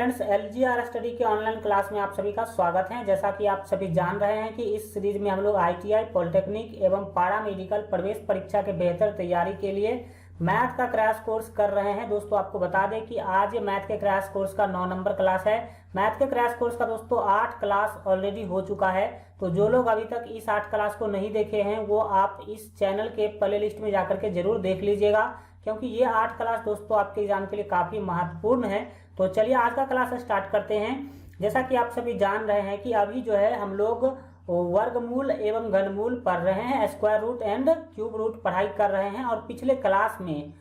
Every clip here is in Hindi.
फ्रेंड्स, LGR स्टडी के ऑनलाइन क्लास में आप सभी का स्वागत है। जैसा कि आप सभी जान रहे हैं कि इस सीरीज में हम लोग ITI, पॉलिटेक्निक एवं पारा मेडिकल प्रवेश परीक्षा के बेहतर तैयारी के लिए मैथ का क्रैश कोर्स कर रहे हैं। दोस्तों आपको बता दें कि आज ये मैथ के क्रैश कोर्स का 9 नंबर क्लास है। मैथ के क्रैश कोर्स का दोस्तों 8 क्लास ऑलरेडी हो चुका है। तो जो लोग अभी तक इस 8 क्लास को नहीं देखे हैं वो आप इस चैनल के प्ले लिस्ट में जाकर के जरूर देख लीजिएगा, क्योंकि ये 8 क्लास दोस्तों आपके एग्जाम के लिए काफी महत्वपूर्ण है। तो चलिए आज का क्लास स्टार्ट करते हैं। जैसा कि आप सभी जान रहे हैं कि अभी जो है हम लोग वर्गमूल एवं घनमूल पढ़ रहे हैं, square root and cube root पढ़ाई कर रहे हैं। और पिछले क्लास में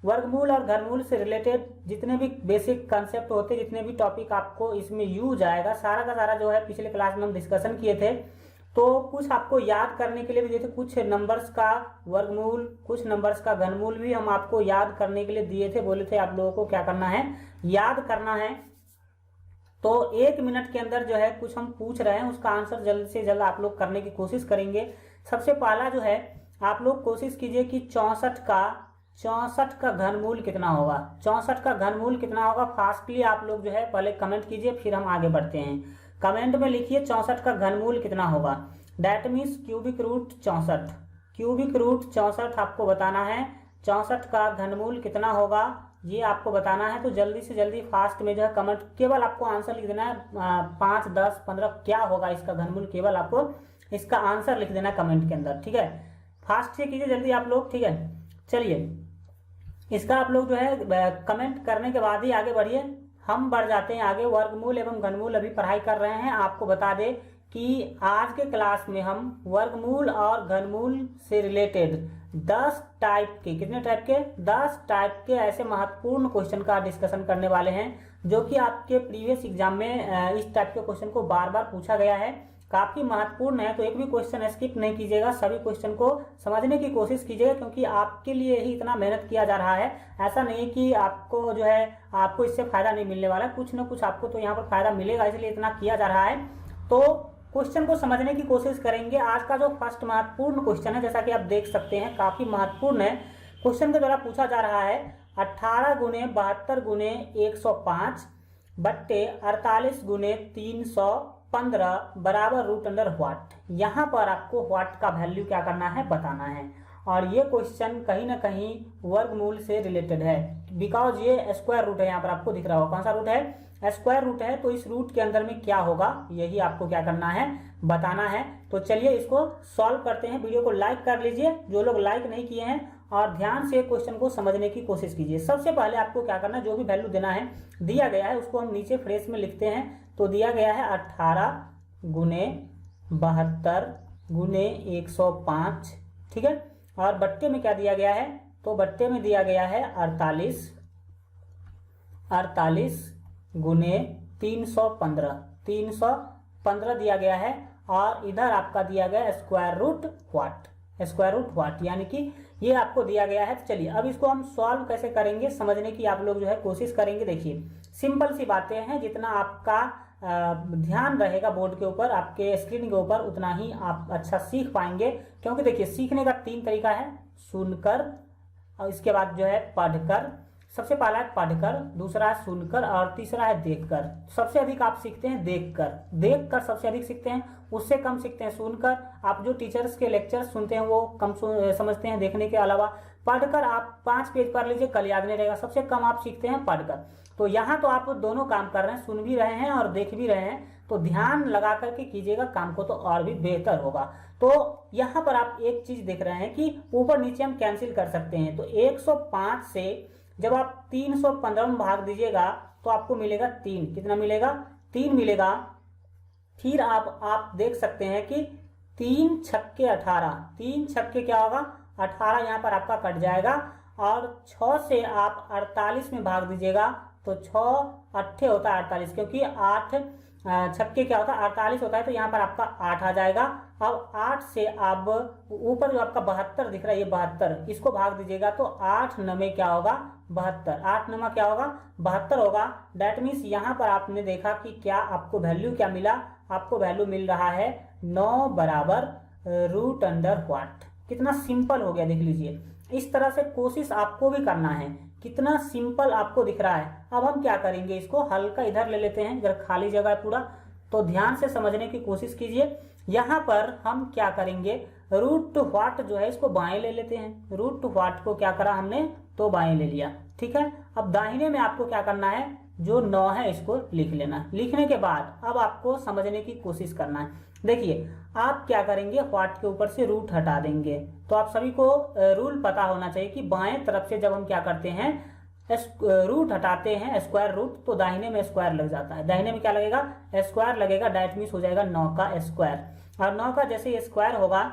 वर्गमूल और घनमूल से रिलेटेड जितने भी बेसिक कंसेप्ट होते, जितने भी टॉपिक आपको इसमें यूज आएगा, सारा का सारा जो है पिछले क्लास में हम डिस्कशन किए थे। तो कुछ आपको याद करने के लिए भी दिए थे, कुछ नंबर्स का वर्गमूल, कुछ नंबर्स का घनमूल भी हम आपको याद करने के लिए दिए थे। बोले थे आप लोगों को क्या करना है, याद करना है। तो 1 मिनट के अंदर जो है कुछ हम पूछ रहे हैं, उसका आंसर जल्द से जल्द आप लोग करने की कोशिश करेंगे। सबसे पहला जो है आप लोग कोशिश कीजिए कि 64 का घनमूल कितना होगा। 64 का घनमूल कितना होगा, फास्टली आप लोग जो है पहले कमेंट कीजिए, फिर हम आगे बढ़ते हैं। कमेंट में लिखिए 64 का घनमूल कितना होगा। That means cubic root 64। Cubic root 64 आपको बताना है। 64 का घनमूल कितना होगा ये आपको बताना है। तो जल्दी से जल्दी फास्ट में जो है कमेंट, केवल आपको आंसर लिख देना है। 5, 10, 15 क्या होगा इसका घनमूल, केवल आपको इसका आंसर लिख देना कमेंट के अंदर, ठीक है। फास्ट से कीजिए जल्दी आप लोग, ठीक है। चलिए इसका आप लोग जो है कमेंट करने के बाद ही आगे बढ़िए। हम बढ़ जाते हैं आगे। वर्गमूल एवं घनमूल अभी पढ़ाई कर रहे हैं। आपको बता दें कि आज के क्लास में हम वर्गमूल और घनमूल से रिलेटेड 10 टाइप के, कितने टाइप के, 10 टाइप के ऐसे महत्वपूर्ण क्वेश्चन का डिस्कशन करने वाले हैं, जो कि आपके प्रीवियस एग्जाम में इस टाइप के क्वेश्चन को बार बार पूछा गया है। काफी महत्वपूर्ण है, तो एक भी क्वेश्चन स्किप नहीं कीजिएगा, सभी क्वेश्चन को समझने की कोशिश कीजिएगा, क्योंकि आपके लिए ही इतना मेहनत किया जा रहा है। ऐसा नहीं कि आपको जो है आपको इससे फायदा नहीं मिलने वाला, कुछ ना कुछ आपको तो यहाँ पर फायदा मिलेगा, इसलिए इतना किया जा रहा है। तो क्वेश्चन को समझने की कोशिश करेंगे। आज का जो फर्स्ट महत्वपूर्ण क्वेश्चन है, जैसा कि आप देख सकते हैं काफी महत्वपूर्ण है। क्वेश्चन के द्वारा पूछा जा रहा है 18 गुणे 72 गुणे 105 बट्टे 48 गुणे 315 बराबर रूट अंडर व्हाट। यहाँ पर आपको व्हाट का वैल्यू क्या करना है, बताना है। और ये क्वेश्चन कहीं ना कहीं वर्गमूल से रिलेटेड है, बिकॉज ये स्क्वायर रूट है। यहाँ पर आपको दिख रहा होगा कौन सा रूट है, स्क्वायर रूट है। तो इस रूट के अंदर में क्या होगा यही आपको क्या करना है, बताना है। तो चलिए इसको सॉल्व करते हैं। वीडियो को लाइक कर लीजिए जो लोग लाइक नहीं किए हैं, और ध्यान से क्वेश्चन को समझने की कोशिश कीजिए। सबसे पहले आपको क्या करना है, जो भी वैल्यू देना है दिया गया है उसको हम नीचे फ्रेस में लिखते हैं। तो दिया गया है 18 गुणे 72 गुणे 105, ठीक है। और बट्टे में क्या दिया गया है, तो बट्टे में दिया गया है 48 गुणे 315 दिया गया है। और इधर आपका दिया गया स्क्वायर रूट व्हाट, यानी कि ये आपको दिया गया है। तो चलिए अब इसको हम सॉल्व कैसे करेंगे समझने की आप लोग जो है कोशिश करेंगे। देखिए सिंपल सी बातें हैं, जितना आपका ध्यान रहेगा बोर्ड के ऊपर, आपके स्क्रीन के ऊपर, उतना ही आप अच्छा सीख पाएंगे। क्योंकि देखिए सीखने का 3 तरीका है, सुनकर, और इसके बाद जो है पढ़कर। सबसे पहला है पढ़कर, दूसरा है सुनकर, और तीसरा है देखकर। सबसे अधिक आप सीखते हैं देखकर सबसे अधिक सीखते हैं, उससे कम सीखते हैं सुनकर। आप जो टीचर्स के लेक्चर सुनते हैं वो कम समझते हैं देखने के अलावा। पढ़कर आप 5 पेज पढ़ लीजिए, कल याद नहीं रहेगा। सबसे कम आप सीखते हैं पढ़कर। तो यहाँ तो आप दोनों काम कर रहे हैं, सुन भी रहे हैं और देख भी रहे हैं। तो ध्यान लगा करके कीजिएगा काम को, तो और भी बेहतर होगा। तो यहाँ पर आप एक चीज देख रहे हैं कि ऊपर नीचे हम कैंसिल कर सकते हैं। तो 105 से जब आप 315 में भाग दीजिएगा तो आपको मिलेगा 3। कितना मिलेगा, 3 मिलेगा। फिर आप देख सकते हैं कि 3 छक्के 18, 3 छक्के क्या होगा 18, यहाँ पर आपका कट जाएगा। और 6 से आप 48 में भाग दीजिएगा तो 6 अट्ठे होता है 48, क्योंकि 8 छक्के क्या होता है 48 होता है। तो यहाँ पर आपका 8 आ जाएगा। अब 8 से आप ऊपर जो आपका 72 दिख रहा है, ये 72, इसको भाग दीजिएगा तो 8 नमे क्या होगा 72, 8 नमा क्या होगा 72 होगा। दैट मीन्स यहाँ पर आपने देखा कि क्या आपको वैल्यू क्या मिला, आपको वैल्यू मिल रहा है 9 बराबर रूट अंडर व्हाट। कितना सिंपल हो गया, देख लीजिए। इस तरह से कोशिश आपको भी करना है कितना सिंपल आपको दिख रहा है। अब हम क्या करेंगे, इसको हल्का इधर ले लेते हैं, इधर खाली जगह है पूरा, तो ध्यान से समझने की कोशिश कीजिए। यहाँ पर हम क्या करेंगे, रूट टू व्हाट जो है इसको बाएं ले लेते हैं। रूट टू व्हाट को क्या करा हमने, तो बाएं ले लिया, ठीक है। अब दाहिने में आपको क्या करना है, जो 9 है इसको लिख लेना। लिखने के बाद अब आपको समझने की कोशिश करना है। देखिए आप क्या करेंगे, व्हाट के ऊपर से रूट हटा देंगे। तो आप सभी को रूल पता होना चाहिए कि बाएं तरफ से जब हम क्या करते हैं, रूट हटाते हैं, स्क्वायर रूट, तो दाहिने में स्क्वायर लग जाता है। दाहिने में क्या लगेगा, स्क्वायर लगेगा, दैट मीन्स हो जाएगा 9 का स्क्वायर। और 9 का जैसे स्क्वायर होगा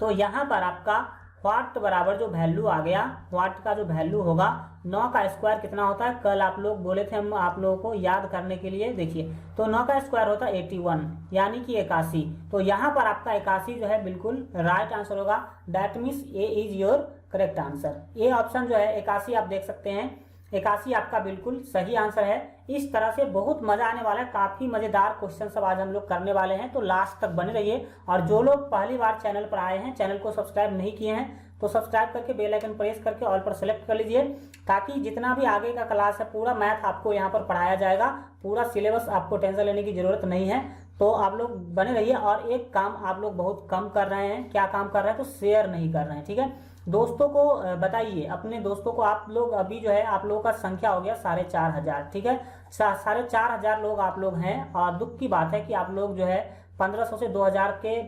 तो यहाँ पर आपका व्हाट बराबर जो वैल्यू आ गया, व्हाट का जो वैल्यू होगा, 9 का स्क्वायर कितना होता है, कल आप लोग बोले थे हम आप लोगों को याद करने के लिए। देखिए तो 9 का स्क्वायर होता है 81, यानी कि 81। तो यहाँ पर आपका 81 जो है बिल्कुल राइट आंसर होगा, that means A is your correct answer. ये ऑप्शन जो है 81 आप देख सकते हैं, 81 आपका बिल्कुल सही आंसर है। इस तरह से बहुत मजा आने वाला है, काफी मजेदार क्वेश्चन सब आज हम लोग करने वाले हैं, तो लास्ट तक बने रहिए। और जो लोग पहली बार चैनल पर आए हैं, चैनल को सब्सक्राइब नहीं किए हैं, तो सब्सक्राइब करके बेल आइकन प्रेस करके ऑल पर सेलेक्ट कर लीजिए, ताकि जितना भी आगे का क्लास है पूरा मैथ आपको यहाँ पर पढ़ाया जाएगा, पूरा सिलेबस, आपको टेंशन लेने की जरूरत नहीं है। तो आप लोग बने रहिए। और एक काम आप लोग बहुत कम कर रहे हैं, क्या काम कर रहे हैं, तो शेयर नहीं कर रहे हैं, ठीक है। दोस्तों को बताइए, अपने दोस्तों को। आप लोग अभी जो है आप लोगों का संख्या हो गया 4500, ठीक है, 4500 लोग आप लोग हैं। और दुख की बात है कि आप लोग जो है 1500 से 2000 के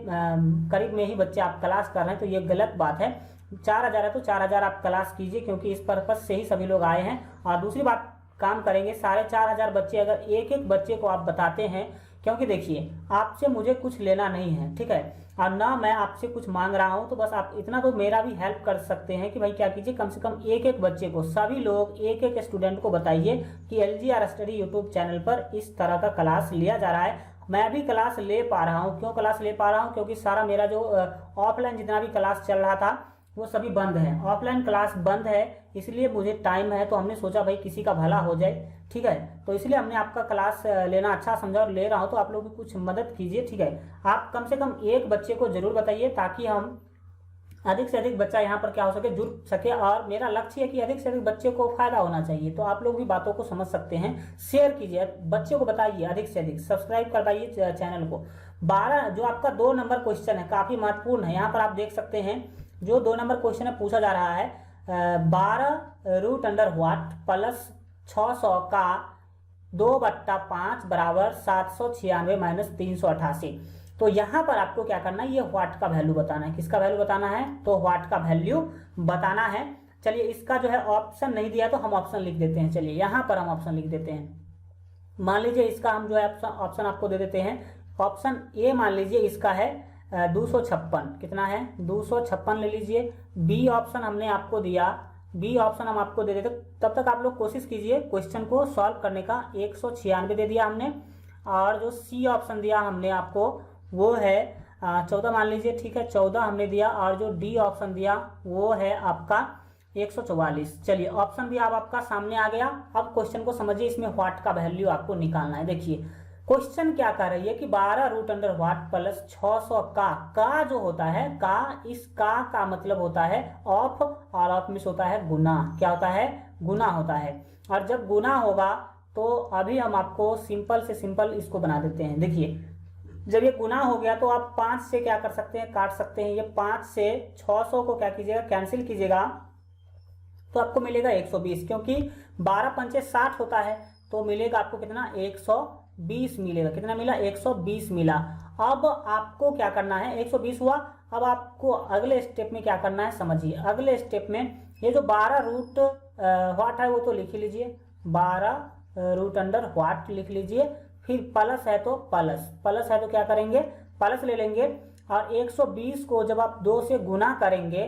करीब में ही बच्चे आप क्लास कर रहे हैं, तो ये गलत बात है। 4000 है तो 4000 आप क्लास कीजिए, क्योंकि इस पर्पज से ही सभी लोग आए हैं। और दूसरी बात, काम करेंगे 4500 बच्चे, अगर एक एक बच्चे को आप बताते हैं, क्योंकि देखिए आपसे मुझे कुछ लेना नहीं है, ठीक है, और ना मैं आपसे कुछ मांग रहा हूं, तो बस आप इतना तो मेरा भी हेल्प कर सकते हैं कि भाई क्या कीजिए, कम से कम एक एक बच्चे को, सभी लोग एक एक स्टूडेंट को बताइए कि LGR स्टडी यूट्यूब चैनल पर इस तरह का क्लास लिया जा रहा है। मैं भी क्लास ले पा रहा हूँ, क्यों क्लास ले पा रहा हूँ, क्योंकि सारा मेरा जो ऑफलाइन जितना भी क्लास चल रहा था वो सभी बंद है, ऑफलाइन क्लास बंद है, इसलिए मुझे टाइम है, तो हमने सोचा भाई किसी का भला हो जाए, ठीक है। तो इसलिए हमने आपका क्लास लेना अच्छा समझा और ले रहा हूं, तो आप लोग भी कुछ मदद कीजिए, ठीक है। आप कम से कम एक बच्चे को जरूर बताइए, ताकि हम अधिक से अधिक बच्चा यहाँ पर क्या हो सके, जुड़ सके। और मेरा लक्ष्य है कि अधिक से अधिक बच्चे को फायदा होना चाहिए, तो आप लोग भी बातों को समझ सकते हैं। शेयर कीजिए, बच्चे को बताइए अधिक से अधिक, सब्सक्राइब करवाइए चैनल को। 12 जो आपका 2 नंबर क्वेश्चन है काफी महत्वपूर्ण है, यहाँ पर आप देख सकते हैं जो 2 नंबर क्वेश्चन है पूछा जा रहा है, 12 रूट अंडर व्हाट प्लस 600 का 2/5 बराबर 796 माइनस 388। तो यहाँ पर आपको क्या करना है, ये व्हाट का वैल्यू बताना है। किसका वैल्यू बताना है, तो व्हाट का वैल्यू बताना है। चलिए इसका जो है ऑप्शन नहीं दिया, तो हम ऑप्शन लिख देते हैं। चलिए यहाँ पर हम ऑप्शन लिख देते हैं। मान लीजिए इसका हम जो है ऑप्शन आपको दे देते हैं। ऑप्शन ए मान लीजिए इसका है 256, कितना है 256 ले लीजिए। बी ऑप्शन हमने आपको दिया, बी ऑप्शन हम आपको दे देते, तब तक आप लोग कोशिश कीजिए क्वेश्चन को सॉल्व करने का। 196 दे दिया हमने। और जो सी ऑप्शन दिया हमने आपको वो है 14 मान लीजिए, ठीक है, 14 हमने दिया। और जो डी ऑप्शन दिया वो है आपका 144। चलिए ऑप्शन भी अब आपका सामने आ गया। अब क्वेश्चन को समझिए, इसमें व्हाट का वैल्यू आपको निकालना है। देखिए क्वेश्चन क्या कर रही है कि 12 रूट अंडर व्हाट प्लस 600 का जो होता है, का, इस का मतलब होता है ऑफ, और ऑफ मिस होता है गुना। क्या होता है, गुना होता है। और जब गुना होगा तो अभी हम आपको सिंपल से सिंपल इसको बना देते हैं। देखिए जब ये गुना हो गया तो आप 5 से क्या कर सकते हैं, काट सकते हैं। ये 5 से 600 को क्या कीजिएगा, कैंसिल कीजिएगा, तो आपको मिलेगा 120, क्योंकि 12 पंचे 60 होता है, तो मिलेगा आपको कितना, 120 मिलेगा। कितना मिला, 120 मिला। अब आपको क्या करना है, 120 हुआ। अब आपको अगले स्टेप में क्या करना है समझिए। अगले स्टेप में ये जो 12 रूट व्हाट है वो तो लिख लीजिए, 12 रूट अंडर व्हाट लिख लीजिए। फिर प्लस है तो प्लस है तो क्या करेंगे, प्लस ले लेंगे। और 120 को जब आप 2 से गुना करेंगे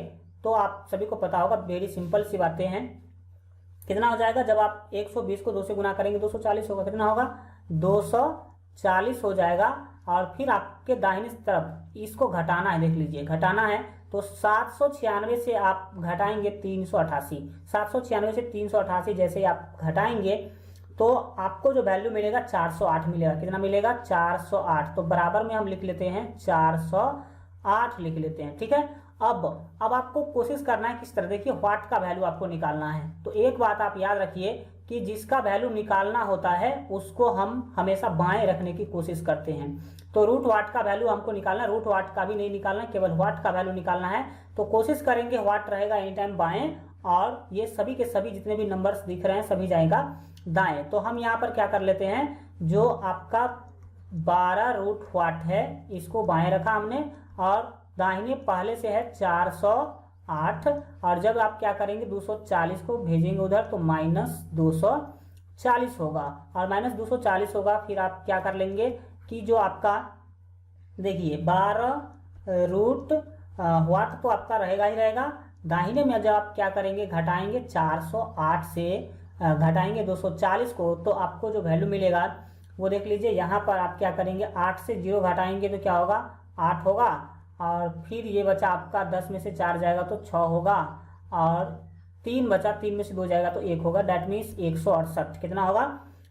तो आप सभी को पता होगा, वेरी सिंपल सी बातें हैं। कितना हो जाएगा, जब आप 120 को 2 से गुना करेंगे 240 होगा। कितना होगा, 240 हो जाएगा। और फिर आपके दाहिनी तरफ इसको घटाना है, देख लीजिए घटाना है, तो 796 से आप घटाएंगे 388। 796 से 388 जैसे आप घटाएंगे तो आपको जो वैल्यू मिलेगा 408 मिलेगा। कितना मिलेगा, 408। तो बराबर में हम लिख लेते हैं 408 लिख लेते हैं, ठीक है। अब आपको कोशिश करना है किस तरह, देखिए व्हाट का वैल्यू आपको निकालना है। तो एक बात आप याद रखिए कि जिसका वैल्यू निकालना होता है उसको हम हमेशा बाएं रखने की कोशिश करते हैं। तो रूट वाट का वैल्यू हमको निकालना, रूट वाट का भी नहीं निकालना, केवल व्हाट का वैल्यू निकालना है। तो कोशिश करेंगे व्हाट रहेगा एनी टाइम बाएं, और ये सभी के सभी जितने भी नंबर्स दिख रहे हैं सभी जाएगा दाएं। तो हम यहाँ पर क्या कर लेते हैं, जो आपका 12 रूट व्हाट है इसको बाएं रखा हमने, और दाहिने पहले से है 408, और जब आप क्या करेंगे 240 को भेजेंगे उधर तो -240 होगा, और -240 होगा। फिर आप क्या कर लेंगे कि जो आपका देखिए 12 रूट व्हाट तो आपका रहेगा ही रहेगा, दाहिने में जब आप क्या करेंगे घटाएंगे 408 से घटाएंगे 240 को, तो आपको जो वैल्यू मिलेगा वो देख लीजिए। यहाँ पर आप क्या करेंगे 8 से 0 घटाएंगे तो क्या होगा 8 होगा, और फिर ये बचा आपका 10 में से 4 जाएगा तो 6 होगा, और 3 बचा, 3 में से 2 जाएगा तो 1 होगा। डेट मीन्स 168 कितना होगा,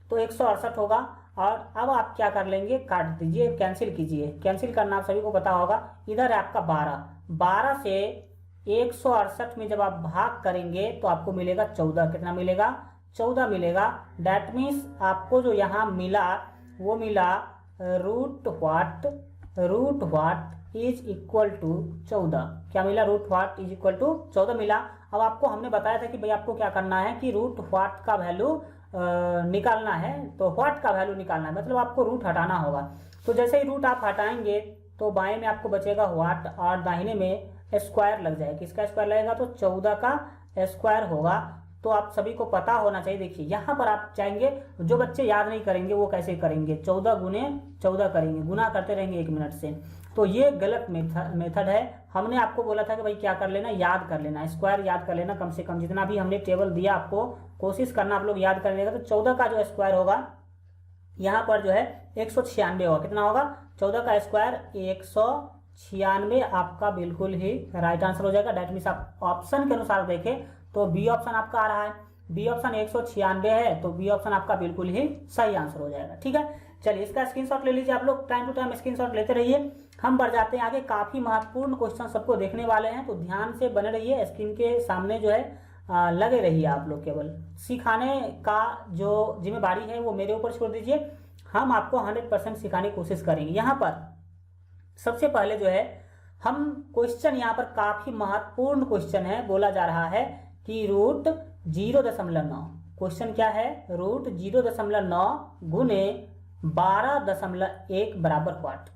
तो 168 होगा। और अब आप क्या कर लेंगे, काट दीजिए, कैंसिल कीजिए। कैंसिल करना आप सभी को पता होगा। इधर है आपका 12 से 168 में जब आप भाग करेंगे तो आपको मिलेगा 14। कितना मिलेगा, 14 मिलेगा। डेट मीन्स आपको जो यहाँ मिला वो मिला root what is equal to 14। क्या मिला, root what is equal to 14 मिला। अब आपको हमने बताया था कि भाई आपको क्या करना है कि रूट व्हाट का वैल्यू निकालना है, तो व्हाट का वैल्यू निकालना है, मतलब आपको रूट हटाना होगा। तो जैसे ही रूट आप हटाएंगे तो बाएं में आपको बचेगा व्हाट, और दाहिने में स्क्वायर लग जाएगा। किसका स्क्वायर लगेगा, तो 14 का स्क्वायर होगा। तो आप सभी को पता होना चाहिए। देखिए यहाँ पर आप चाहेंगे, जो बच्चे याद नहीं करेंगे वो कैसे करेंगे, 14 गुने 14 करेंगे, गुना करते रहेंगे 1 मिनट से। तो ये गलत मेथड है। हमने आपको बोला था कि भाई क्या कर लेना, याद कर लेना, स्क्वायर याद कर लेना। कम से कम जितना भी हमने टेबल दिया आपको कोशिश करना आप लोग याद कर लेगा। तो 14 का जो स्क्वायर होगा यहाँ पर जो है 196 होगा। कितना होगा, 14 का स्क्वायर 196 आपका बिल्कुल ही राइट आंसर हो जाएगा। डेट मीन्स आप ऑप्शन के अनुसार देखें तो बी ऑप्शन आपका आ रहा है, बी ऑप्शन 196 है, तो बी ऑप्शन आपका बिल्कुल ही सही आंसर हो जाएगा। ठीक है, चलिए इसका स्क्रीनशॉट ले लीजिए। आप लोग टाइम टू टाइम स्क्रीनशॉट लेते रहिए। हम बढ़ जाते हैं आगे, काफी महत्वपूर्ण क्वेश्चन सबको देखने वाले हैं, तो ध्यान से बने रहिए। स्क्रीन के सामने जो है लगे रहिए आप लोग। केवल सिखाने का जो जिम्मेदारी है वो मेरे ऊपर छोड़ दीजिए, हम आपको 100% सिखाने की कोशिश करेंगे। यहाँ पर सबसे पहले जो है हम क्वेश्चन, यहाँ पर काफी महत्वपूर्ण क्वेश्चन है, बोला जा रहा है कि रूट 0.9, क्वेश्चन क्या है, रूट 0.9 गुने 12.1 बराबर व्हाट।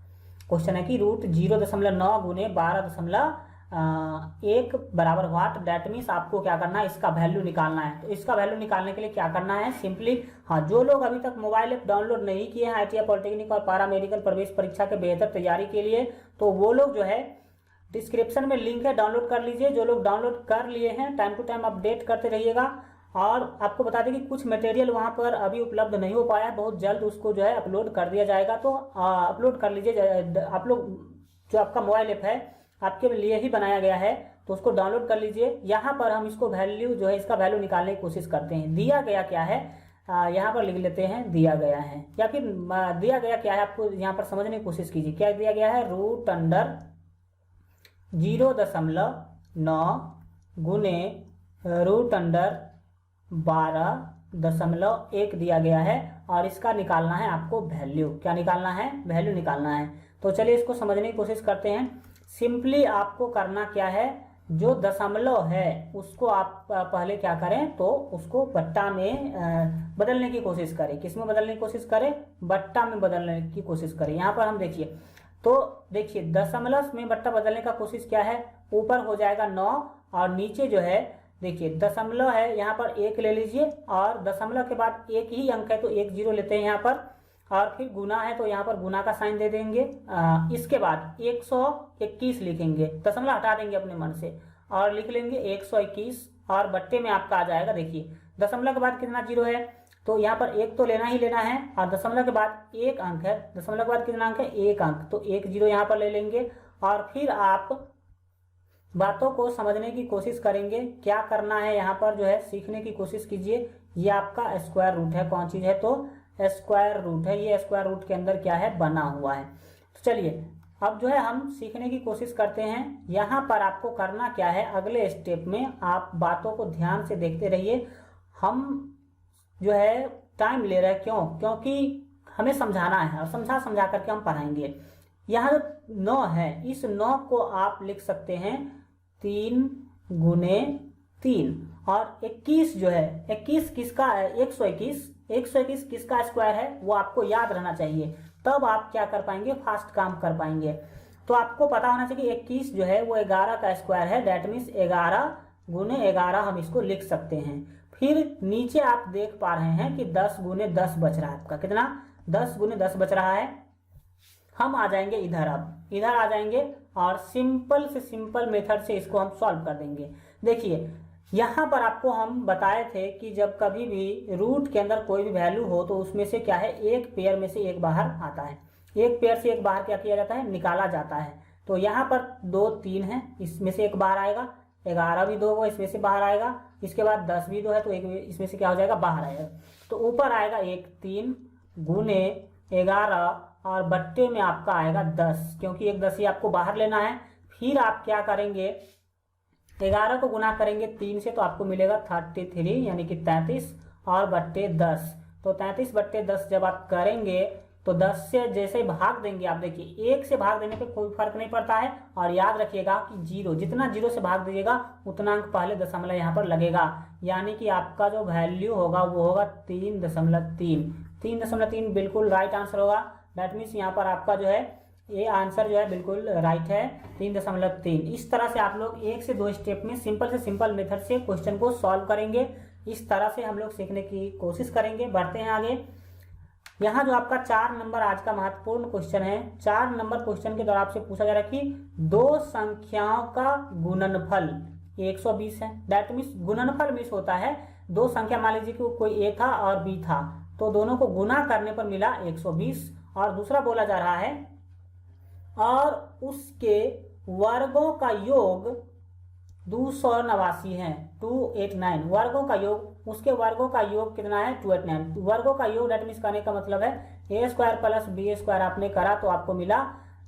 क्वेश्चन है कि रूट 0.9 गुने 12.1 बराबर व्हाट। डेट मीन्स आपको क्या करना है, इसका वैल्यू निकालना है। तो इसका वैल्यू निकालने के लिए क्या करना है, सिंपली हाँ, जो लोग अभी तक मोबाइल ऐप डाउनलोड नहीं किए हैं ITI पॉलिटेक्निक और पारा मेडिकल प्रवेश परीक्षा के बेहतर तैयारी के लिए, तो वो लोग जो है डिस्क्रिप्शन में लिंक है, डाउनलोड कर लीजिए। जो लोग डाउनलोड कर लिए हैं टाइम टू टाइम अपडेट करते रहिएगा। और आपको बता दें कि कुछ मटेरियल वहां पर अभी उपलब्ध नहीं हो पाया, बहुत जल्द उसको जो है अपलोड कर दिया जाएगा। तो अपलोड कर लीजिए। आप लोग जो आपका मोबाइल ऐप है आपके लिए ही बनाया गया है, तो उसको डाउनलोड कर लीजिए। यहाँ पर हम इसको वैल्यू जो है, इसका वैल्यू निकालने की कोशिश करते हैं। दिया गया क्या है, यहाँ पर लिख लेते हैं दिया गया है, या फिर दिया गया क्या है आपको यहाँ पर समझने की कोशिश कीजिए। क्या दिया गया है, रूट अंडर 0.9 गुने रूट अंडर 12.1 दिया गया है, और इसका निकालना है आपको वैल्यू। क्या निकालना है, वैल्यू निकालना है। तो चलिए इसको समझने की कोशिश करते हैं। सिंपली आपको करना क्या है, जो दशमलव है उसको आप पहले क्या करें, तो उसको बट्टा में बदलने की कोशिश करें। किस में बदलने की कोशिश करें, बट्टा में बदलने की कोशिश करें। यहाँ पर हम देखिए, तो देखिए दशमलव में बट्टा बदलने का कोशिश क्या है, ऊपर हो जाएगा 9 और नीचे जो है देखिए दशमलव है, यहाँ पर 1 ले लीजिए, और दशमलव के बाद एक ही अंक है तो 1 0 लेते हैं यहाँ पर, और फिर गुना है तो यहाँ पर गुना का साइन दे देंगे। इसके बाद 121 लिखेंगे, दशमलव हटा देंगे अपने मन से और लिख लेंगे 121, और बट्टे में आपका आ जाएगा। देखिए दशमलव के बाद कितना 0 है, तो यहाँ पर 1 तो लेना ही लेना है, और दशमलव के बाद 1 अंक है, दशमलव के बाद कितना अंक है, 1 अंक, तो 1 0 यहाँ पर ले लेंगे। और फिर आप बातों को समझने की कोशिश करेंगे। क्या करना है, यहाँ पर जो है सीखने की कोशिश कीजिए। ये आपका स्क्वायर रूट है, कौन चीज है, तो स्क्वायर रूट है। ये स्क्वायर रूट के अंदर क्या है, बना हुआ है। तो चलिए अब जो है हम सीखने की कोशिश करते हैं। यहाँ पर आपको करना क्या है, अगले स्टेप में आप बातों को ध्यान से देखते रहिए। हम जो है टाइम ले रहे हैं, क्योंकि हमें समझाना है और समझा करके हम पढ़ाएंगे। यहाँ जो 9 है, इस 9 को आप लिख सकते हैं 3 गुने 3। और 21 जो है, 21 किसका है, 121 किसका स्क्वायर है, वो आपको याद रहना चाहिए, तब आप क्या कर पाएंगे, फास्ट काम कर पाएंगे। तो आपको पता होना चाहिए कि 21 जो है वो 11 का स्क्वायर है, दैट मीन्स 11 गुने 11 हम इसको लिख सकते हैं। फिर नीचे आप देख पा रहे हैं कि 10 गुने 10 बच रहा है आपका, कितना, 10 गुने 10 बच रहा है। हम आ जाएंगे इधर, अब इधर आ जाएंगे और सिंपल से सिंपल मेथड से इसको हम सॉल्व कर देंगे। देखिए यहाँ पर आपको हम बताए थे कि जब कभी भी रूट के अंदर कोई भी वैल्यू हो तो उसमें से क्या है, एक पेयर में से एक बाहर आता है, एक पेयर से एक बाहर क्या किया जाता है, निकाला जाता है। तो यहाँ पर 2 3 है, इसमें से एक बाहर आएगा, 11 भी 2 इसमें से बाहर आएगा, इसके बाद 10 भी 2 है तो एक इसमें से क्या हो जाएगा, बाहर आएगा। तो ऊपर आएगा 1 3 गुने 11 और बट्टे में आपका आएगा 10, क्योंकि एक 10 ही आपको बाहर लेना है। फिर आप क्या करेंगे, 11 को गुना करेंगे 3 से तो आपको मिलेगा 33 यानी कि 33 और बट्टे 10। तो 33 बट्टे 10 जब आप करेंगे तो 10 से जैसे भाग देंगे, आप देखिए 1 से भाग देने पे कोई फर्क नहीं पड़ता है। और याद रखिएगा कि 0, जितना 0 से भाग दीजिएगा उतना अंक पहले दशमलव यहाँ पर लगेगा, यानी कि आपका जो वैल्यू होगा वो होगा 3.3। 3.3 बिल्कुल राइट आंसर होगा। दैट मीन्स यहाँ पर आपका जो है ये आंसर जो है बिल्कुल राइट है, 3.3। इस तरह से आप लोग 1 से 2 स्टेप में सिंपल से सिंपल मेथड से क्वेश्चन को सॉल्व करेंगे। इस तरह से हम लोग सीखने की कोशिश करेंगे। बढ़ते हैं आगे। यहाँ जो आपका 4 नंबर आज का महत्वपूर्ण क्वेश्चन है, 4 नंबर क्वेश्चन के द्वारा आपसे पूछा जा रहा है कि 2 संख्याओं का गुणनफल 120 है। दैट मीन्स गुणनफल मीन्स होता है 2 संख्या, मान लीजिए कि कोई ए था और बी था, तो दोनों को गुना करने पर मिला 120। और दूसरा बोला जा रहा है और उसके वर्गों का योग 289 है, 289 वर्गों का योग, उसके वर्गों का योग कितना है, 289 वर्गों का योग। दैट मीन्स करने का मतलब है ए स्क्वायर प्लस बी स्क्वायर आपने करा तो आपको मिला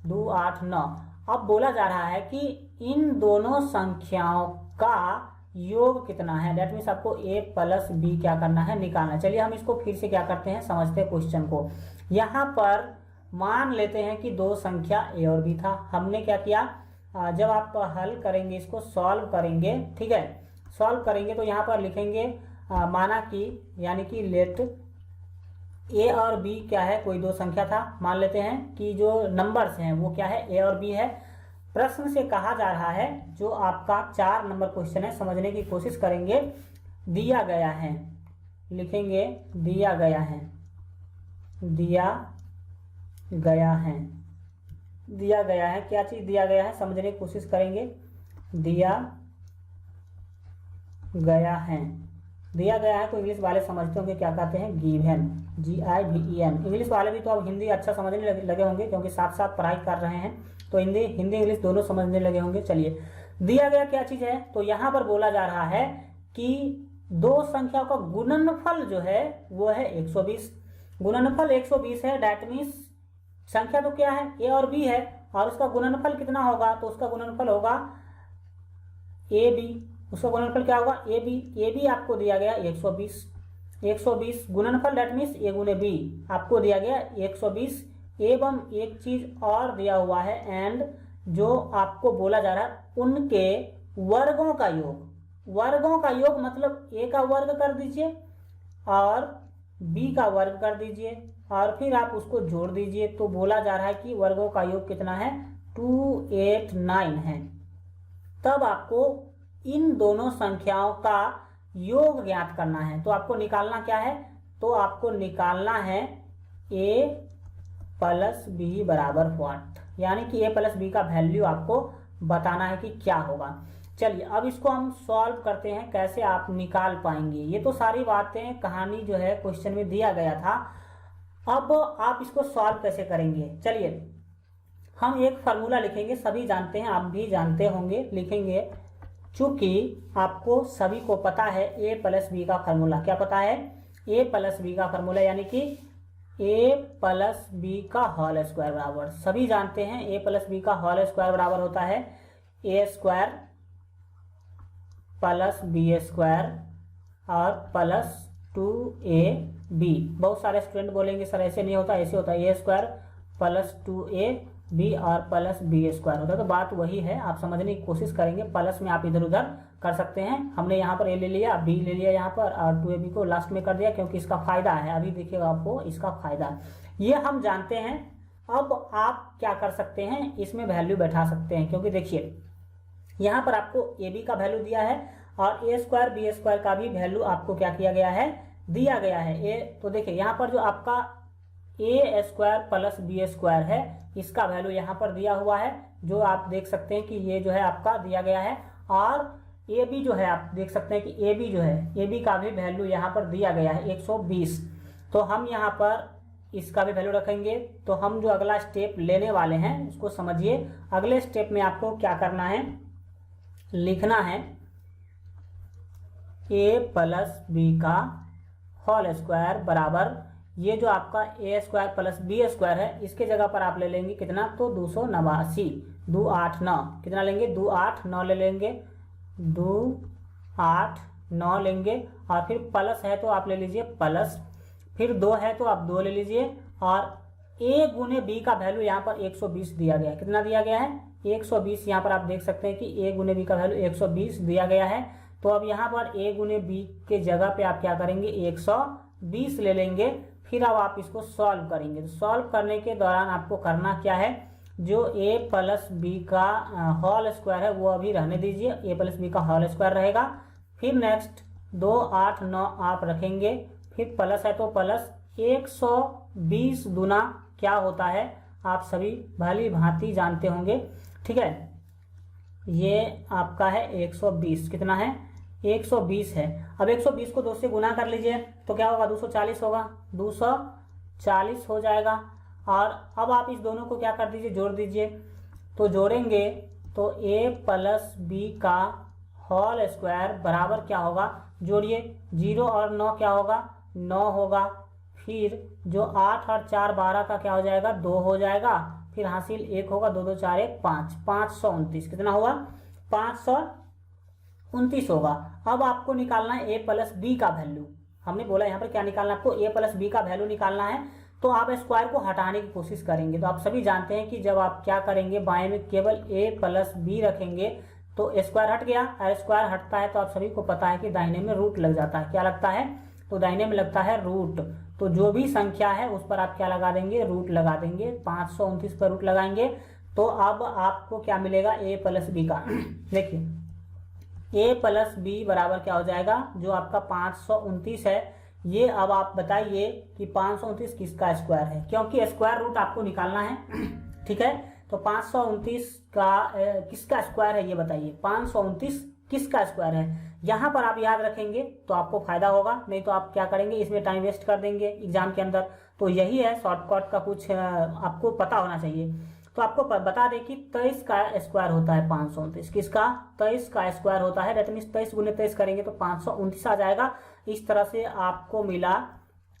289। अब बोला जा रहा है कि इन दोनों संख्याओं का योग कितना है, दैट मीन्स आपको ए प्लस बी क्या करना है, निकालना। चलिए हम इसको फिर से क्या करते हैं, समझते हैं क्वेश्चन को। यहाँ पर मान लेते हैं कि 2 संख्या ए और बी था। हमने क्या किया, जब आप हल करेंगे, इसको सॉल्व करेंगे, ठीक है, सॉल्व करेंगे तो यहाँ पर लिखेंगे माना कि, यानी कि लेट ए और बी क्या है, कोई 2 संख्या था। मान लेते हैं कि जो नंबर्स हैं वो क्या है, ए और बी है। प्रश्न से कहा जा रहा है, जो आपका 4 नंबर क्वेश्चन है, समझने की कोशिश करेंगे। दिया गया है, लिखेंगे दिया गया है, दिया गया है, दिया गया है, क्या चीज दिया गया है, समझने की कोशिश करेंगे। दिया गया है, दिया गया है को इंग्लिश वाले समझते होंगे क्या कहते हैं, गिवन, GIVEN। इंग्लिश वाले भी तो अब हिंदी अच्छा समझने लगे होंगे, क्योंकि साथ साथ पढ़ाई कर रहे हैं तो हिंदी इंग्लिश दोनों समझने लगे होंगे। चलिए, दिया गया क्या चीज है, तो यहाँ पर बोला जा रहा है कि 2 संख्याओं का गुणनफल जो है वो है 120। गुणनफल 120 है, दैट मीन्स संख्या तो क्या है, ए और बी है, और उसका गुणनफल कितना होगा, तो उसका गुणनफल होगा ए बी। उसका गुणनफल क्या होगा, ए बी आपको दिया गया 120 गुणनफल, दैट मीन्स ए गुने बी आपको दिया गया 120। एवं एक चीज और दिया हुआ है, एंड जो आपको बोला जा रहा है उनके वर्गों का योग। वर्गों का योग मतलब ए का वर्ग कर दीजिए और बी का वर्ग कर दीजिए और फिर आप उसको जोड़ दीजिए, तो बोला जा रहा है कि वर्गों का योग कितना है, 289 है। तब आपको इन दोनों संख्याओं का योग ज्ञात करना है। तो आपको निकालना क्या है, तो आपको निकालना है ए प्लस बी बराबर व्हाट, यानी कि ए प्लस बी का वैल्यू आपको बताना है कि क्या होगा। चलिए अब इसको हम सॉल्व करते हैं, कैसे आप निकाल पाएंगे। ये तो सारी बातें कहानी जो है क्वेश्चन में दिया गया था। अब आप इसको सॉल्व कैसे करेंगे, चलिए हम एक फार्मूला लिखेंगे, सभी जानते हैं, आप भी जानते होंगे, लिखेंगे। चूंकि आपको सभी को पता है ए प्लस बी का फार्मूला, क्या पता है, ए प्लस बी का फार्मूला, यानी कि ए प्लस बी का होल स्क्वायर बराबर, सभी जानते हैं ए प्लस बी का होल स्क्वायर बराबर होता है ए स्क्वायर प्लस बी स्क्वायर और प्लस 2ab। बहुत सारे स्टूडेंट बोलेंगे सर ऐसे नहीं होता, ऐसे होता है ए स्क्वायर प्लस 2ab और प्लस बी स्क्वायर होता है। तो बात वही है, आप समझने की कोशिश करेंगे। प्लस में आप इधर उधर कर सकते हैं, हमने यहाँ पर ए ले लिया, बी ले लिया यहाँ पर, और 2ab को लास्ट में कर दिया क्योंकि इसका फायदा है। अभी देखिएगा आपको इसका फायदा, ये हम जानते हैं। अब आप क्या कर सकते हैं, इसमें वैल्यू बैठा सकते हैं, क्योंकि देखिए यहाँ पर आपको ए बी का वैल्यू दिया है और ए स्क्वायर बी स्क्वायर का भी वैल्यू आपको क्या किया गया है, दिया गया है। ए तो देखिए यहाँ पर जो आपका ए स्क्वायर प्लस बी स्क्वायर है, इसका वैल्यू यहाँ पर दिया हुआ है, जो आप देख सकते हैं कि ये जो है आपका दिया गया है। और ए बी जो है आप देख सकते हैं कि ए बी जो है, ए बी का भी वैल्यू यहाँ पर दिया गया है 120। तो हम यहाँ पर इसका भी वैल्यू रखेंगे। तो हम जो अगला स्टेप लेने वाले हैं उसको समझिए। अगले स्टेप में आपको क्या करना है, लिखना है ए प्लस बी का होल स्क्वायर बराबर, ये जो आपका ए स्क्वायर प्लस बी स्क्वायर है, इसके जगह पर आप ले लेंगे कितना, तो 289, 289 कितना लेंगे, 289 ले लेंगे, 289 लेंगे। और फिर प्लस है तो आप ले लीजिए प्लस, फिर 2 है तो आप 2 ले लीजिए। और ए गुने बी का वैल्यू यहाँ पर 120 दिया गया है। कितना दिया गया है, 120। यहाँ पर आप देख सकते हैं कि ए गुने बी का वैल्यू 120 दिया गया है। तो अब यहाँ पर ए गुने बी के जगह पे आप क्या करेंगे, 120 ले लेंगे। फिर अब आप इसको सॉल्व करेंगे। तो सॉल्व करने के दौरान आपको करना क्या है, जो ए प्लस बी का होल स्क्वायर है वो अभी रहने दीजिए, ए प्लस बी का होल स्क्वायर रहेगा। फिर नेक्स्ट 2 8 9 आप रखेंगे, फिर प्लस है तो प्लस 120 गुना क्या होता है आप सभी भली भांति जानते होंगे, ठीक है। ये आपका है 120, कितना है, 120 है। अब 120 को 2 से गुना कर लीजिए तो क्या होगा, 240 होगा, 240 हो जाएगा। और अब आप इस दोनों को क्या कर दीजिए, जोड़ दीजिए। तो जोड़ेंगे तो ए प्लस बी का होल स्क्वायर बराबर क्या होगा, जोड़िए, 0 और 9 क्या होगा, 9 होगा। फिर जो 8 और 4 12 का क्या हो जाएगा, 2 हो जाएगा। फिर हासिल 1 होगा, 2 2 4 1 5, 529 कितना हुआ, 529 होगा। अब आपको निकालना है ए प्लस बी का वैल्यू। हमने बोला यहाँ पर क्या निकालना है आपको, ए प्लस बी का वैल्यू निकालना है। तो आप स्क्वायर को हटाने की कोशिश करेंगे। तो आप सभी जानते हैं कि जब आप क्या करेंगे, बाएं में केवल ए प्लस बी रखेंगे तो स्क्वायर हट गया, और स्क्वायर हटता है तो आप सभी को पता है कि दाहिने में रूट लग जाता है। क्या लगता है, तो दाहिने में लगता है रूट। तो जो भी संख्या है उस पर आप क्या लगा देंगे, रूट लगा देंगे। 529 पर रूट लगाएंगे तो अब आपको क्या मिलेगा, ए प्लस बी का। देखिए ए प्लस बी बराबर क्या हो जाएगा, जो आपका 529 है। ये अब आप बताइए कि 529 किसका स्क्वायर है, क्योंकि स्क्वायर रूट आपको निकालना है, ठीक है। तो 529 का किसका स्क्वायर है ये बताइए, 529 किसका स्क्वायर है। यहाँ पर आप याद रखेंगे तो आपको फायदा होगा, नहीं तो आप क्या करेंगे, इसमें टाइम वेस्ट कर देंगे एग्जाम के अंदर। तो यही है शॉर्टकट का, कुछ आपको पता होना चाहिए। तो आपको बता दें कि 23 का स्क्वायर होता है 529, किसका, 23 का स्क्वायर होता है। दैट मीन्स 23 गुने 23 करेंगे तो 529 आ जाएगा। इस तरह से आपको मिला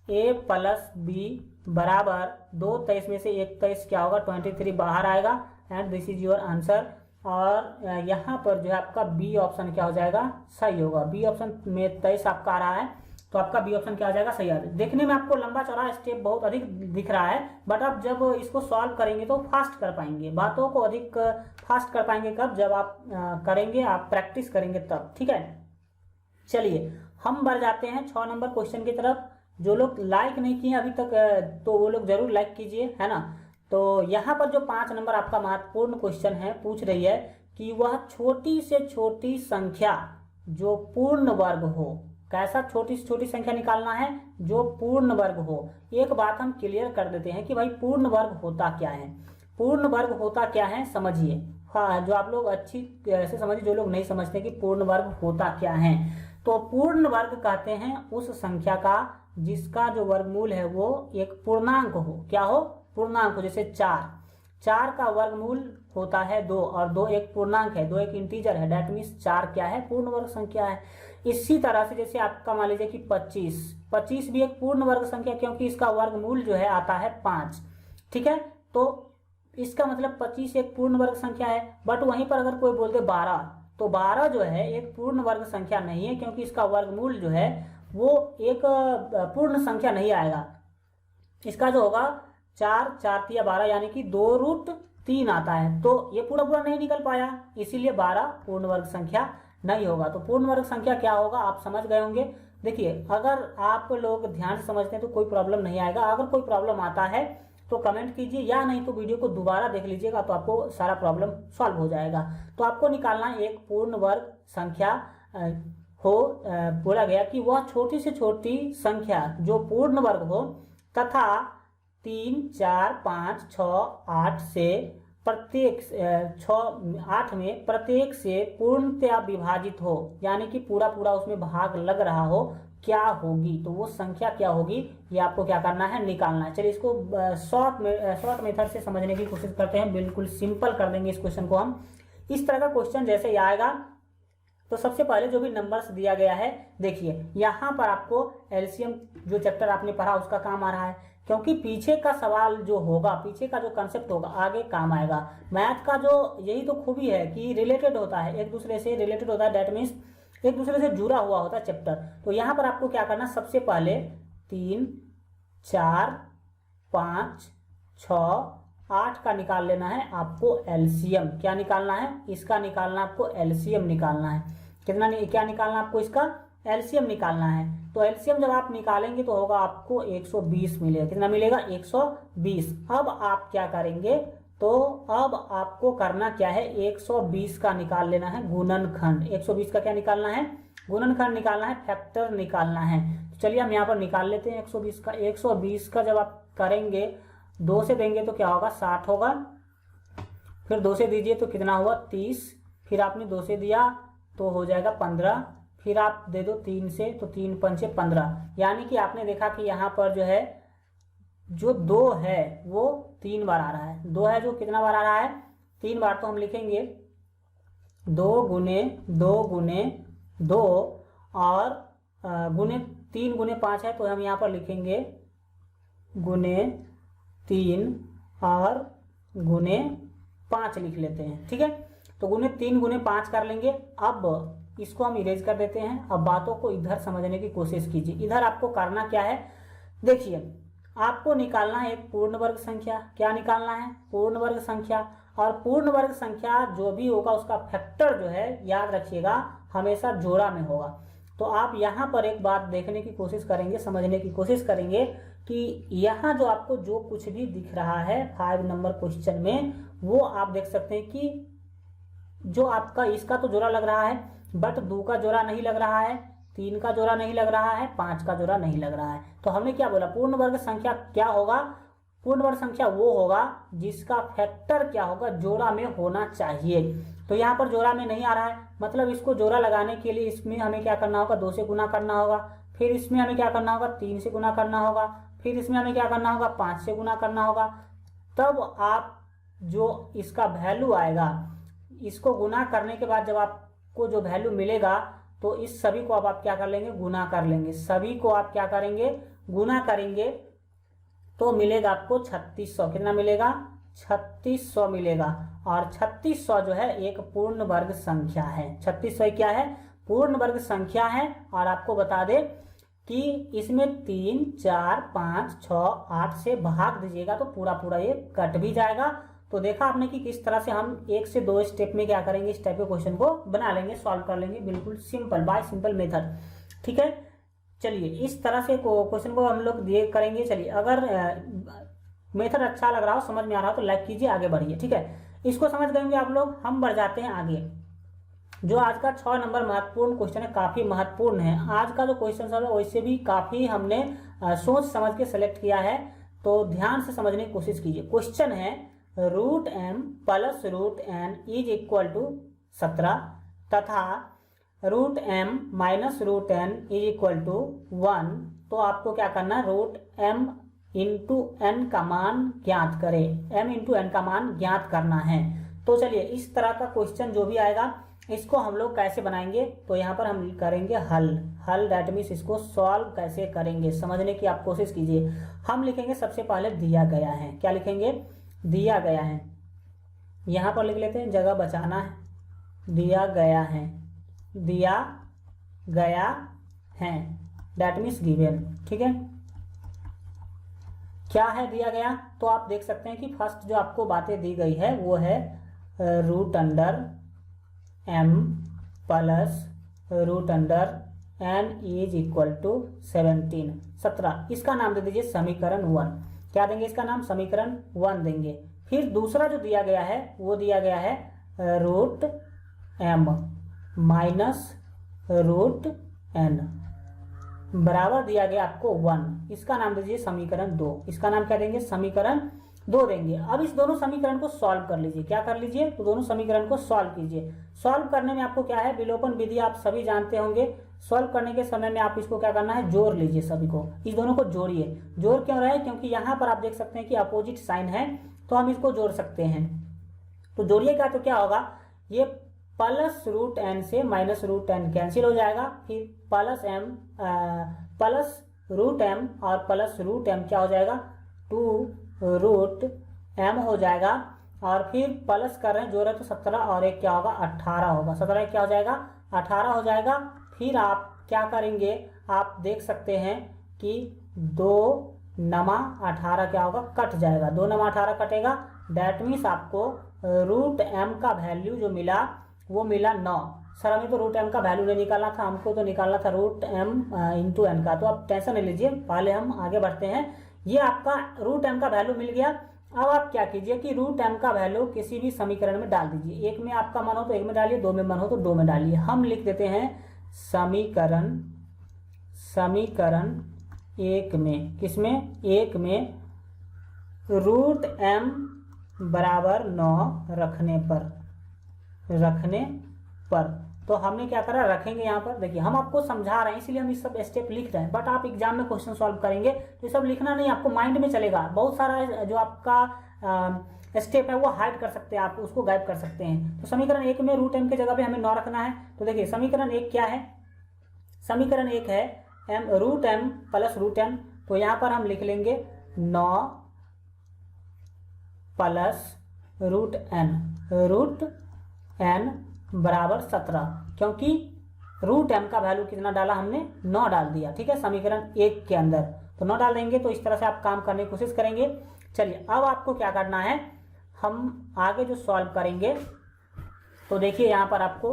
ए प्लस बी बराबर 2 23 में से 1 23 क्या होगा, 23 बाहर आएगा, and this is your answer. और यहाँ पर जो है आपका बी ऑप्शन क्या हो जाएगा, सही होगा। बी ऑप्शन में 23 आपका आ रहा है तो आपका बी ऑप्शन क्या हो जाएगा, सही आ जाएगा। देखने में आपको लंबा चौड़ा स्टेप बहुत अधिक दिख रहा है, बट आप जब इसको सॉल्व करेंगे तो फास्ट कर पाएंगे, बातों को अधिक फास्ट कर पाएंगे। कब, जब आप करेंगे, आप प्रैक्टिस करेंगे तब, ठीक है। चलिए हम बढ़ जाते हैं 6 नंबर क्वेश्चन की तरफ। जो लोग लाइक नहीं किए अभी तक तो वो लोग जरूर लाइक कीजिए, है ना। तो यहाँ पर जो 5 नंबर आपका महत्वपूर्ण क्वेश्चन है, पूछ रही है कि वह छोटी से छोटी संख्या जो पूर्ण वर्ग हो। कैसा छोटी से छोटी संख्या निकालना है, जो पूर्ण वर्ग हो। एक बात हम क्लियर कर देते हैं कि भाई पूर्ण वर्ग होता क्या है। पूर्ण वर्ग होता क्या है समझिए, हाँ, जो आप लोग अच्छी से समझिए, जो लोग नहीं समझते कि पूर्ण वर्ग होता क्या है। तो पूर्ण वर्ग कहते हैं उस संख्या का जिसका जो वर्गमूल है वो एक पूर्णांक हो। क्या हो, पूर्णांक हो। जैसे 4 का वर्गमूल होता है 2 और 2 एक पूर्णांक है, 2 एक इंटीजर है, दैट मीन्स 4 क्या है, पूर्ण वर्ग संख्या है। इसी तरह से जैसे आपका मान लीजिए कि 25 भी एक पूर्ण वर्ग संख्या, क्योंकि इसका वर्गमूल जो है आता है 5। ठीक है, तो इसका मतलब 25 एक पूर्ण वर्ग संख्या है। बट वहीं पर अगर कोई बोल दे 12, तो 12 जो है एक पूर्ण वर्ग संख्या नहीं है, क्योंकि इसका वर्गमूल जो है वो एक पूर्ण संख्या नहीं आएगा। इसका जो होगा 4 4 या 12 यानी कि 2√3 आता है, तो ये पूरा पूरा नहीं निकल पाया, इसीलिए 12 पूर्ण वर्ग संख्या नहीं होगा। तो पूर्ण वर्ग संख्या क्या होगा आप समझ गए होंगे। देखिए, अगर आप लोग ध्यान से समझते हैं तो कोई प्रॉब्लम नहीं आएगा। अगर कोई प्रॉब्लम आता है तो कमेंट कीजिए, या नहीं तो वीडियो को दोबारा देख लीजिएगा, तो आपको सारा प्रॉब्लम सॉल्व हो जाएगा। तो आपको निकालना है एक पूर्ण वर्ग संख्या बोला गया कि वह छोटी से छोटी संख्या जो पूर्ण वर्ग हो तथा 3 4 5 6 8 से प्रत्येक 8 में प्रत्येक से पूर्णतया विभाजित हो, यानी कि पूरा पूरा उसमें भाग लग रहा हो, क्या होगी, तो वो संख्या क्या होगी ये आपको क्या करना है, निकालना है। चलिए इसको शॉर्ट मेथड से समझने की कोशिश करते हैं, बिल्कुल सिंपल कर देंगे इस क्वेश्चन को हम। इस तरह का क्वेश्चन जैसे ही आएगा तो सबसे पहले जो भी नंबर्स दिया गया है, देखिए यहाँ पर आपको एलसीएम जो चैप्टर आपने पढ़ा उसका काम आ रहा है, क्योंकि पीछे का सवाल जो होगा, पीछे का जो कंसेप्ट होगा आगे काम आएगा। मैथ का जो यही तो खूबी है कि रिलेटेड होता है, एक दूसरे से रिलेटेड होता है, दैट मीन्स एक दूसरे से जुड़ा हुआ होता है चैप्टर। तो यहाँ पर आपको क्या करना, सबसे पहले 3 4 5 6 8 का निकाल लेना है आपको एलसीएम। क्या निकालना है, इसका निकालना आपको एलसीएम निकालना है। कितना क्या निकालना आपको, इसका एलसीएम निकालना है। तो एलसीएम जब आप निकालेंगे तो होगा आपको 120 मिलेगा। कितना मिलेगा, 120। अब आप क्या करेंगे, तो अब आपको करना क्या है, 120 का निकाल लेना है गुणनखंड। 120 का क्या निकालना है, गुणनखंड निकालना है, फैक्टर निकालना है। तो चलिए हम यहाँ पर निकाल लेते हैं 120 का। 120 का जब आप करेंगे 2 से देंगे तो क्या होगा, 60 होगा। फिर 2 से दीजिए तो कितना हुआ, 30। फिर आपने 2 से दिया तो हो जाएगा 15। फिर आप दे दो 3 से, तो 3 पंचे 15, यानी कि आपने देखा कि यहाँ पर जो है जो 2 है वो 3 बार आ रहा है। 2 है जो कितना बार आ रहा है, 3 बार। तो हम लिखेंगे 2 गुने 2 गुने 2 और गुने 3 गुने 5 है, तो हम यहाँ पर लिखेंगे गुने 3 और गुने 5 लिख लेते हैं। ठीक है, तो गुने 3 गुने 5 कर लेंगे। अब इसको हम इरेज कर देते हैं। अब बातों को इधर समझने की कोशिश कीजिए। इधर आपको करना क्या है, देखिए आपको निकालना है एक पूर्ण वर्ग संख्या। क्या निकालना है, पूर्ण वर्ग संख्या। और पूर्ण वर्ग संख्या जो भी होगा उसका फैक्टर जो है, याद रखिएगा, हमेशा जोड़ा में होगा। तो आप यहाँ पर एक बात देखने की कोशिश करेंगे, समझने की कोशिश करेंगे कि यहाँ जो आपको जो कुछ भी दिख रहा है 5 नंबर क्वेश्चन में, वो आप देख सकते हैं कि जो आपका इसका तो जोड़ा लग रहा है, बट 2 का जोड़ा नहीं लग रहा है, 3 का जोड़ा नहीं लग रहा है, 5 का जोड़ा नहीं लग रहा है। तो हमने क्या बोला, पूर्ण वर्ग संख्या क्या होगा, पूर्ण वर्ग संख्या वो होगा जिसका फैक्टर क्या होगा, जोड़ा में होना चाहिए। तो यहाँ पर जोड़ा में नहीं आ रहा है, मतलब इसको जोड़ा लगाने के लिए इसमें हमें क्या करना होगा, 2 से गुना करना होगा। फिर इसमें हमें क्या करना होगा, 3 से गुना करना होगा। फिर इसमें हमें क्या करना होगा, 5 से गुना करना होगा। तब आप जो इसका वैल्यू आएगा, इसको गुना करने के बाद जब आपको जो वैल्यू मिलेगा, तो इस सभी को अब आप क्या कर लेंगे, गुना कर लेंगे। सभी को आप क्या करेंगे, गुना करेंगे, तो मिलेगा आपको 3600। कितना मिलेगा, 3600 मिलेगा। और 3600 जो है एक पूर्ण वर्ग संख्या है। 3600 क्या है, पूर्ण वर्ग संख्या है। और आपको बता दे कि इसमें 3 4 5 6 8 से भाग दीजिएगा तो पूरा पूरा ये कट भी जाएगा। तो देखा आपने कि किस तरह से हम 1 से 2 स्टेप में क्या करेंगे, इस टाइप के क्वेश्चन को बना लेंगे, सॉल्व कर लेंगे, बिल्कुल सिंपल, बाय सिंपल मेथड। ठीक है, चलिए इस तरह से क्वेश्चन को हम लोग दिए करेंगे। चलिए अगर मेथड अच्छा लग रहा हो, समझ में आ रहा हो, तो लाइक कीजिए, आगे बढ़िए। ठीक है, इसको समझ गएंगे आप लोग। हम बढ़ जाते हैं आगे। जो आज का 6 नंबर महत्वपूर्ण क्वेश्चन है, काफी महत्वपूर्ण है। आज का जो क्वेश्चन है वैसे भी काफी हमने सोच समझ के सेलेक्ट किया है, तो ध्यान से समझने की कोशिश कीजिए। क्वेश्चन है √m + √n = 17 तथा √m - √n = 1। तो आपको क्या करना है, √m इंटू एन का मान ज्ञात करें, m इंटू एन का मान ज्ञात करना है। तो चलिए इस तरह का क्वेश्चन जो भी आएगा इसको हम लोग कैसे बनाएंगे, तो यहाँ पर हम करेंगे हल दैट मीन्स इसको सॉल्व कैसे करेंगे समझने की आप कोशिश कीजिए। हम लिखेंगे सबसे पहले दिया गया है, क्या लिखेंगे, दिया गया है, यहाँ पर लिख लेते हैं, जगह बचाना है, दिया गया है, दिया गया है दैट मीन्स गिवन, ठीक है। क्या है दिया गया, तो आप देख सकते हैं कि फर्स्ट जो आपको बातें दी गई है वो है root under m plus root under n is equal to 17। इसका नाम दे दीजिए समीकरण 1। क्या देंगे इसका नाम, समीकरण 1 देंगे। फिर दूसरा जो दिया गया है वो दिया गया है root m minus root n बराबर दिया गया आपको 1। इसका नाम दीजिए समीकरण 2। इसका नाम क्या देंगे, समीकरण 2 देंगे। अब इस दोनों समीकरण को सॉल्व कर लीजिए, क्या कर लीजिए, तो दोनों समीकरण को सॉल्व कीजिए। सॉल्व करने में आपको क्या है, विलोपन विधि आप सभी जानते होंगे। सॉल्व करने के समय में आप इसको क्या करना है, जोड़ लीजिए सभी को, इस दोनों को जोड़िए। जोड़ क्यों रहा है, क्योंकि यहाँ पर आप देख सकते हैं कि अपोजिट साइन है तो हम इसको जोड़ सकते हैं। तो जोड़िएगा तो क्या होगा, ये प्लस रूट एन से माइनस रूट एन कैंसिल हो जाएगा, फिर plus M plus root M और प्लस रूट एम क्या हो जाएगा, 2 रूट एम हो जाएगा। और फिर प्लस कर रहे हैं, जोड़ रहे तो 17 और एक क्या होगा 18 होगा, 17 क्या हो जाएगा 18 हो जाएगा। फिर आप क्या करेंगे, आप देख सकते हैं कि 2 नमा 18 क्या होगा, कट जाएगा, 2 नमा 18 कटेगा। दैट मीन्स आपको रूट एम का वैल्यू जो मिला वो मिला 9। सर हमें तो रूट एम का वैल्यू नहीं निकालना था, हमको तो निकालना था रूट एम इंटू एन का। तो आप टेंशन नहीं लीजिए, पहले हम आगे बढ़ते हैं। ये आपका रूट एम का वैल्यू मिल गया। अब आप क्या कीजिए कि रूट एम का वैल्यू किसी भी समीकरण में डाल दीजिए। एक में आपका मन हो तो एक में डालिए, 2 में मन हो तो 2 में डालिए। हम लिख देते हैं समीकरण 1 में, किसमें, 1 में रूट एम बराबर 9 रखने पर तो हमने क्या करा, रखेंगे यहाँ पर। देखिए हम आपको समझा रहे हैं इसलिए हम इस सब स्टेप लिख रहे हैं, बट आप एग्जाम में क्वेश्चन सॉल्व करेंगे तो ये सब लिखना नहीं, आपको माइंड में चलेगा। बहुत सारा जो आपका स्टेप है वो हाइड कर सकते हैं, आप उसको गायब कर सकते हैं। तो समीकरण 1 में रूट एम के जगह पे हमें 9 रखना है। तो देखिए समीकरण 1 क्या है, समीकरण 1 है M root M plus root N. तो यहाँ पर हम लिख लेंगे 9 प्लस रूट एन बराबर 17, क्योंकि रूट एम का वैल्यू कितना डाला हमने, 9 डाल दिया, ठीक है, समीकरण 1 के अंदर। तो 9 डाल देंगे। तो इस तरह से आप काम करने की कोशिश करेंगे। चलिए अब आपको क्या करना है, हम आगे जो सॉल्व करेंगे तो देखिए यहाँ पर आपको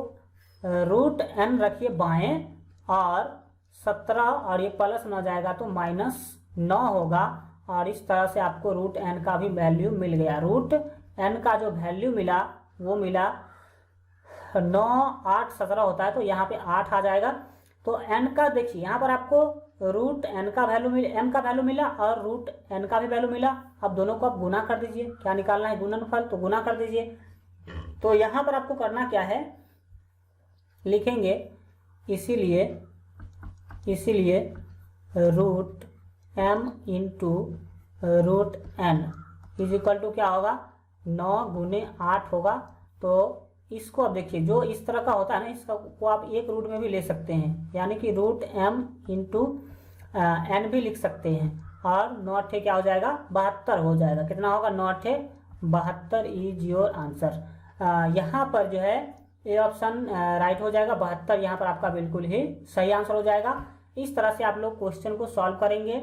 रूट एन रखिए बाएं और 17 और ये प्लस न जाएगा तो -9 होगा। और इस तरह से आपको रूट एन का भी वैल्यू मिल गया। रूट एन का जो वैल्यू मिला वो मिला 9, 8, 17 होता है, तो यहाँ पे 8 आ जाएगा। तो एन का देखिए यहाँ पर आपको रूट एन का वैल्यू एम का वैल्यू मिला और रूट एन का भी वैल्यू मिला। अब दोनों को आप गुना कर दीजिए, क्या निकालना है, गुणनफल, तो गुना कर दीजिए। तो यहाँ पर आपको करना क्या है, लिखेंगे इसीलिए root M into root N is equal to क्या होगा, 9 गुने 8 होगा। तो इसको अब देखिए जो इस तरह का होता है ना, इसको आप एक रूट में भी ले सकते हैं, यानी कि रूट एम इंटू एन भी लिख सकते हैं। और 9 क्या हो जाएगा, 72 हो जाएगा। कितना होगा, 9 72 इज योर आंसर। यहाँ पर जो है ये ऑप्शन राइट हो जाएगा, 72 यहाँ पर आपका बिल्कुल ही सही आंसर हो जाएगा। इस तरह से आप लोग क्वेश्चन को सॉल्व करेंगे।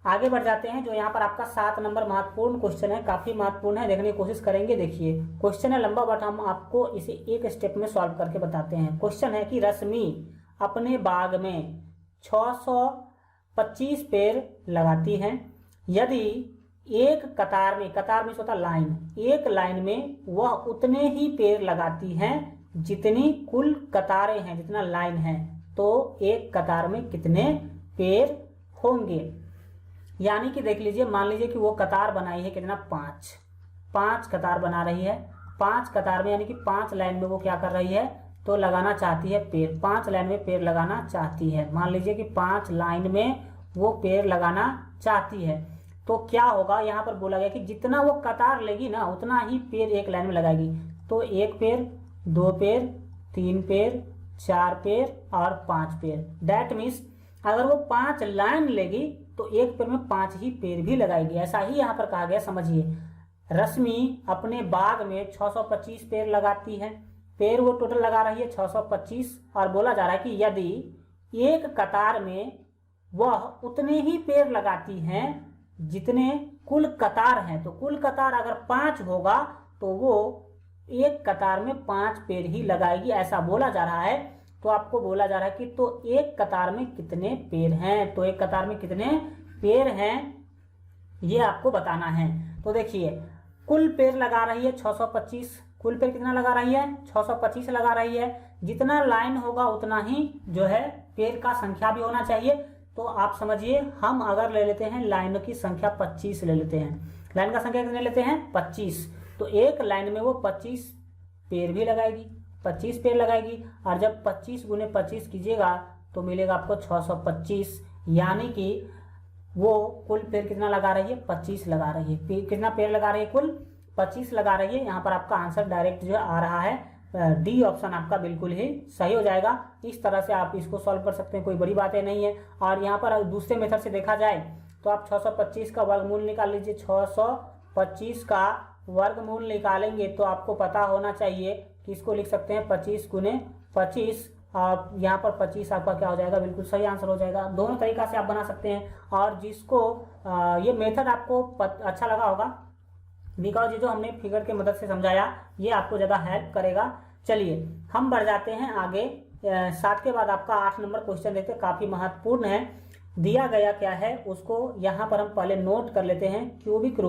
आगे बढ़ जाते हैं। जो यहाँ पर आपका 7 नंबर महत्वपूर्ण क्वेश्चन है, काफी महत्वपूर्ण है, देखने की कोशिश करेंगे। देखिए क्वेश्चन है लंबा, बट हम आपको इसे एक स्टेप में सॉल्व करके बताते हैं। क्वेश्चन है कि रश्मि अपने बाग में 625 पेड़ लगाती हैं। यदि एक कतार में होता लाइन, एक लाइन में वह उतने ही पेड़ लगाती हैं जितनी कुल कतारें हैं, जितना लाइन है, तो एक कतार में कितने पेड़ होंगे। यानी कि देख लीजिए, मान लीजिए कि वो कतार बनाई है कितना, 5 कतार बना रही है। 5 कतार में यानी कि 5 लाइन में वो क्या कर रही है, तो लगाना चाहती है पेड़। 5 लाइन में पेड़ लगाना चाहती है। मान लीजिए कि 5 लाइन में वो पेड़ लगाना चाहती है। तो क्या होगा, यहाँ पर बोला गया कि जितना वो कतार लेगी ना उतना ही पेड़ एक लाइन में लगाएगी। तो 1 पेड़, 2 पेड़, 3 पेड़, 4 पेड़ और 5 पेड़। डैट मीन्स अगर वो 5 लाइन लेगी तो एक पेड़ में 5 ही पेड़ भी लगाएगी। ऐसा ही यहाँ पर कहा गया। समझिए, रश्मि अपने बाग में 625 पेड़ लगाती है। पेड़ वो टोटल लगा रही है 625, और बोला जा रहा है कि यदि एक कतार में वह उतने ही पेड़ लगाती हैं जितने कुल कतार हैं, तो कुल कतार अगर 5 होगा तो वो एक कतार में 5 पेड़ ही लगाएगी, ऐसा बोला जा रहा है। तो आपको बोला जा रहा है कि तो एक कतार में कितने पेड़ हैं, तो एक कतार में कितने पेड़ हैं ये आपको बताना है। तो देखिए, कुल पेड़ लगा रही है 625, कुल पेड़ कितना लगा रही है 625 लगा रही है। जितना लाइन होगा उतना ही जो है पेड़ का संख्या भी होना चाहिए। तो आप समझिए, हम अगर ले लेते हैं लाइन की संख्या 25 ले लेते हैं, लाइन का संख्या कितने लेते हैं 25, तो एक लाइन में वो 25 पेड़ भी लगाएगी, 25 पेड़ लगाएगी। और जब 25 गुने 25 कीजिएगा तो मिलेगा आपको 625, यानी कि वो कुल पेड़ कितना लगा रही है 25 लगा रही है। कितना पेड़ लगा रही है कुल 25 लगा रही है। यहाँ पर आपका आंसर डायरेक्ट जो आ रहा है डी ऑप्शन आपका बिल्कुल ही सही हो जाएगा। इस तरह से आप इसको सॉल्व कर सकते हैं, कोई बड़ी बातें नहीं है। और यहाँ पर दूसरे मेथड से देखा जाए तो आप 625 का वर्गमूल निकाल लीजिए। 625 का वर्गमूल निकालेंगे तो आपको पता होना चाहिए कि इसको लिख सकते हैं 25 गुने 25। आप यहाँ पर 25 आपका क्या हो जाएगा, बिल्कुल सही आंसर हो जाएगा। दोनों तरीका से आप बना सकते हैं। और जिसको ये मेथड आपको अच्छा लगा होगा, बिकॉज ये जो हमने फिगर के मदद से समझाया ये आपको ज़्यादा हेल्प करेगा। चलिए हम बढ़ जाते हैं आगे। 7 के बाद आपका 8 नंबर क्वेश्चन देखते हैं, काफ़ी महत्वपूर्ण है। दिया गया क्या है उसको यहाँ पर हम पहले नोट कर लेते हैं। क्यूबिक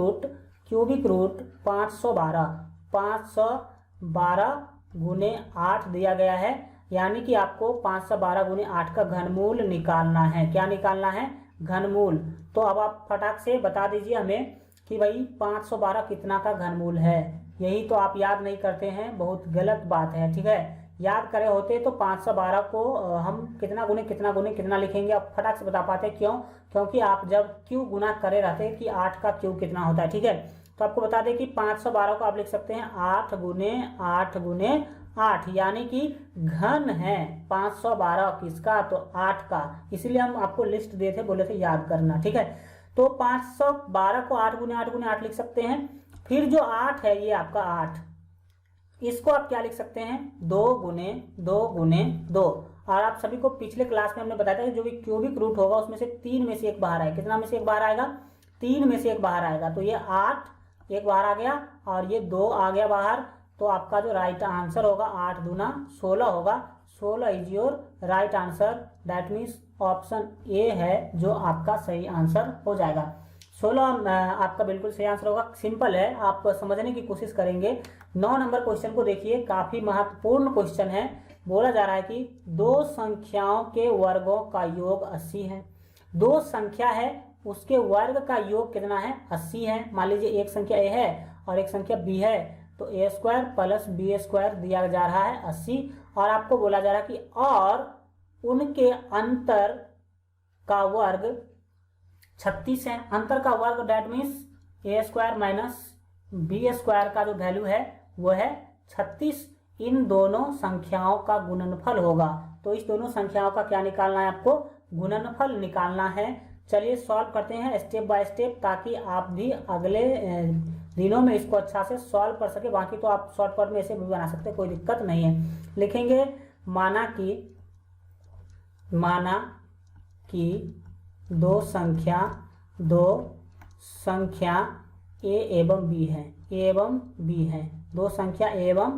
रूट 512 गुने 8 दिया गया है, यानी कि आपको 512 गुने 8 का घनमूल निकालना है। क्या निकालना है, घनमूल। तो अब आप फटाक से बता दीजिए हमें कि भाई 512 कितना का घनमूल है। यही तो आप याद नहीं करते हैं, बहुत गलत बात है। ठीक है, याद करे होते तो 512 को हम कितना गुने कितना लिखेंगे, आप फटाक से बता पाते। क्यों, क्योंकि आप जब क्यू गुना करे रहते हैं कि 8 का क्यू कितना होता है। ठीक है, तो आपको बता दें कि 512 को आप लिख सकते हैं 8 गुने 8, यानी कि घन है 512 किसका, तो 8 का। इसीलिए हम आपको लिस्ट दिए थे, बोले थे याद करना। ठीक है, तो 512 को 8 गुने 8 लिख सकते हैं। फिर जो 8 है ये आपका 8, इसको आप क्या लिख सकते हैं 2 गुने 2। और आप सभी को पिछले क्लास में हमने बताया था कि जो भी क्यूबिक रूट होगा उसमें से 3 में से एक बाहर आएगा। कितना में से एक बाहर आएगा, 3 में से एक बाहर आएगा। तो ये 8 एक बाहर आ गया और ये 2 आ गया बाहर। तो आपका जो राइट आंसर होगा 8 दूना 16 होगा। 16 is your right answer. That means option A है जो आपका सही आंसर हो जाएगा। 16 आपका बिल्कुल सही आंसर होगा। सिंपल है, आप समझने की कोशिश करेंगे। 9 नंबर क्वेश्चन को देखिए, काफी महत्वपूर्ण क्वेश्चन है। बोला जा रहा है कि 2 संख्याओं के वर्गों का योग 80 है। 2 संख्या है, उसके वर्ग का योग कितना है 80 है। मान लीजिए एक संख्या ए है और एक संख्या बी है, तो ए स्क्वायर प्लस बी स्क्वायर दिया जा रहा है 80। और आपको बोला जा रहा है कि और उनके अंतर का वर्ग 36 है। अंतर का वर्ग that means A square minus B square का जो वैल्यू है वो है 36। इन दोनों संख्याओं का गुणनफल होगा। तो इस दोनों संख्याओं का क्या निकालना है, आपको गुणनफल निकालना है। चलिए सॉल्व करते हैं स्टेप बाय स्टेप, ताकि आप भी अगले दिनों में इसको अच्छा से सॉल्व कर सके। बाकी तो आप शॉर्टकट में ऐसे भी बना सकते हैं, कोई दिक्कत नहीं है। लिखेंगे माना कि दो संख्या ए एवं बी है। दो संख्या ए एवं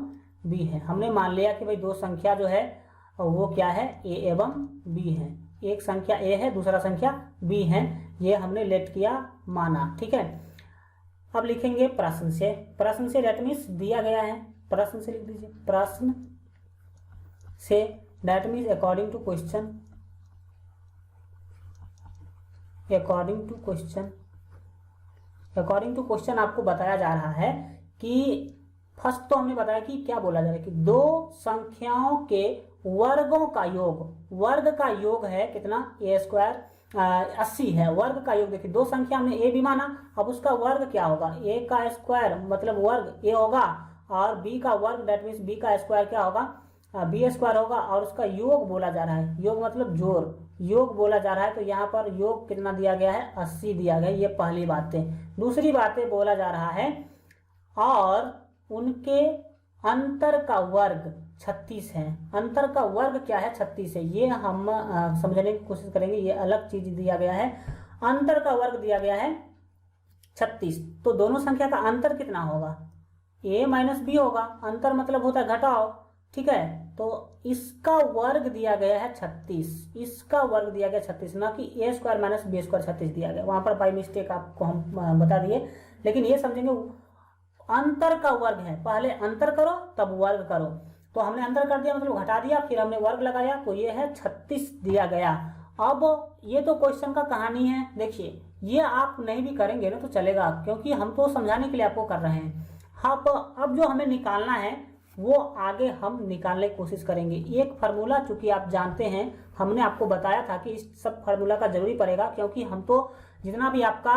बी है। हमने मान लिया कि भाई दो संख्या जो है वो क्या है, ए एवं बी है। एक संख्या ए है, दूसरा संख्या बी है, ये हमने लेट किया, माना। ठीक है, अब लिखेंगे प्रश्न से डेट मीन्स दिया गया है, प्रश्न से लिख दीजिए। प्रश्न से that means according to question आपको बताया जा रहा है कि फर्स्ट तो हमने बताया कि क्या बोला जा रहा है कि दो संख्याओं के वर्गों का योग, वर्ग का योग है कितना ए स्क्वायर, 80 है। वर्ग का योग देखिए, दो संख्या हमने ए भी माना, अब उसका वर्ग क्या होगा, ए का स्क्वायर मतलब वर्ग ए होगा, और बी का वर्ग दैट मीन्स बी का स्क्वायर क्या होगा, बी स्क्वायर होगा, और उसका योग बोला जा रहा है, योग मतलब जोड़, योग बोला जा रहा है। तो यहाँ पर योग कितना दिया गया है, 80 दिया गया है। ये पहली बात है। दूसरी बातें बोला जा रहा है और उनके अंतर का वर्ग 36 है। अंतर का वर्ग क्या है, 36 है। ये हम समझने की कोशिश करेंगे, ये अलग चीज दिया गया है। अंतर का वर्ग दिया गया है 36, तो दोनों संख्या का अंतर कितना होगा, a माइनस बी होगा। अंतर मतलब होता है घटाओ, ठीक है। तो इसका वर्ग दिया गया है 36, इसका वर्ग दिया गया 36, ना कि ए स्क्वायर माइनस बी स्क्वायर 36 दिया गया। वहां पर बाई मिस्टेक आपको हम बता दिए, लेकिन ये समझेंगे अंतर का वर्ग है, पहले अंतर करो तब वर्ग करो। तो हमने अंतर कर दिया मतलब घटा दिया, फिर हमने वर्ग लगाया, तो ये है 36 दिया गया। अब ये तो क्वेश्चन का कहानी है। देखिए ये आप नहीं भी करेंगे ना तो चलेगा, क्योंकि हम तो समझाने के लिए आपको कर रहे हैं। अब जो हमें निकालना है वो आगे हम निकालने की कोशिश करेंगे। एक फार्मूला चूंकि आप जानते हैं, हमने आपको बताया था कि इस सब फार्मूला का जरूरी पड़ेगा, क्योंकि हम तो जितना भी आपका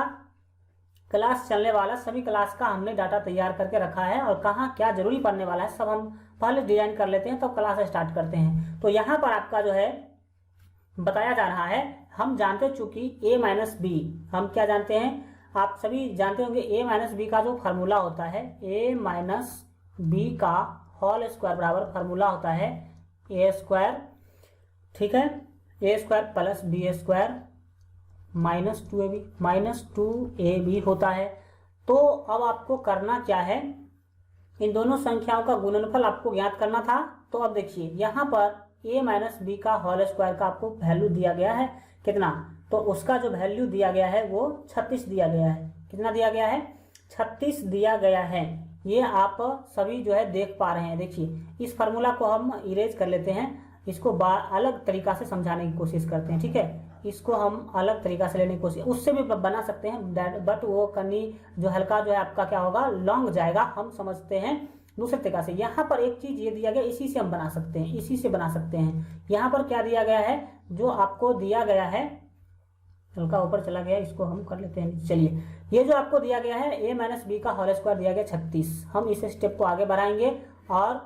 क्लास चलने वाला सभी क्लास का हमने डाटा तैयार करके रखा है, और कहाँ क्या जरूरी पड़ने वाला है सब हम पहले डिजाइन कर लेते हैं, तब क्लास स्टार्ट करते हैं। तो यहाँ पर आपका जो है बताया जा रहा है, हम जानते चूंकि a माइनस बी, हम क्या जानते हैं, आप सभी जानते होंगे a माइनस बी का जो फार्मूला होता है, a माइनस बी का होल स्क्वायर बराबर फार्मूला होता है a स्क्वायर, ठीक है, a square plus B square minus 2ab, minus 2ab होता है। तो अब आपको करना क्या है, इन दोनों संख्याओं का गुणनफल आपको ज्ञात करना था। तो अब देखिए यहाँ पर a माइनस बी का होल स्क्वायर का आपको वैल्यू दिया गया है कितना, तो उसका जो वैल्यू दिया गया है वो 36 दिया गया है। कितना दिया गया है, 36 दिया गया है। ये आप सभी जो है देख पा रहे हैं। देखिए इस फार्मूला को हम इरेज कर लेते हैं, इसको अलग तरीका से समझाने की कोशिश करते हैं, ठीक है। इसको हम अलग तरीका से लेने की कोशिश, उससे भी बना सकते हैं, बट वो कनी जो हल्का जो है आपका क्या होगा, लॉन्ग जाएगा। हम समझते हैं दूसरे तरीका से। यहाँ पर एक चीज ये दिया गया, इसी से हम बना सकते हैं, इसी से बना सकते हैं। यहाँ पर क्या दिया गया है, जो आपको दिया गया है, हल्का ऊपर चला गया, इसको हम कर लेते हैं। चलिए ये जो आपको दिया गया है a माइनस बी का होल स्क्वायर दिया गया 36, हम इस स्टेप को आगे बढ़ाएंगे, और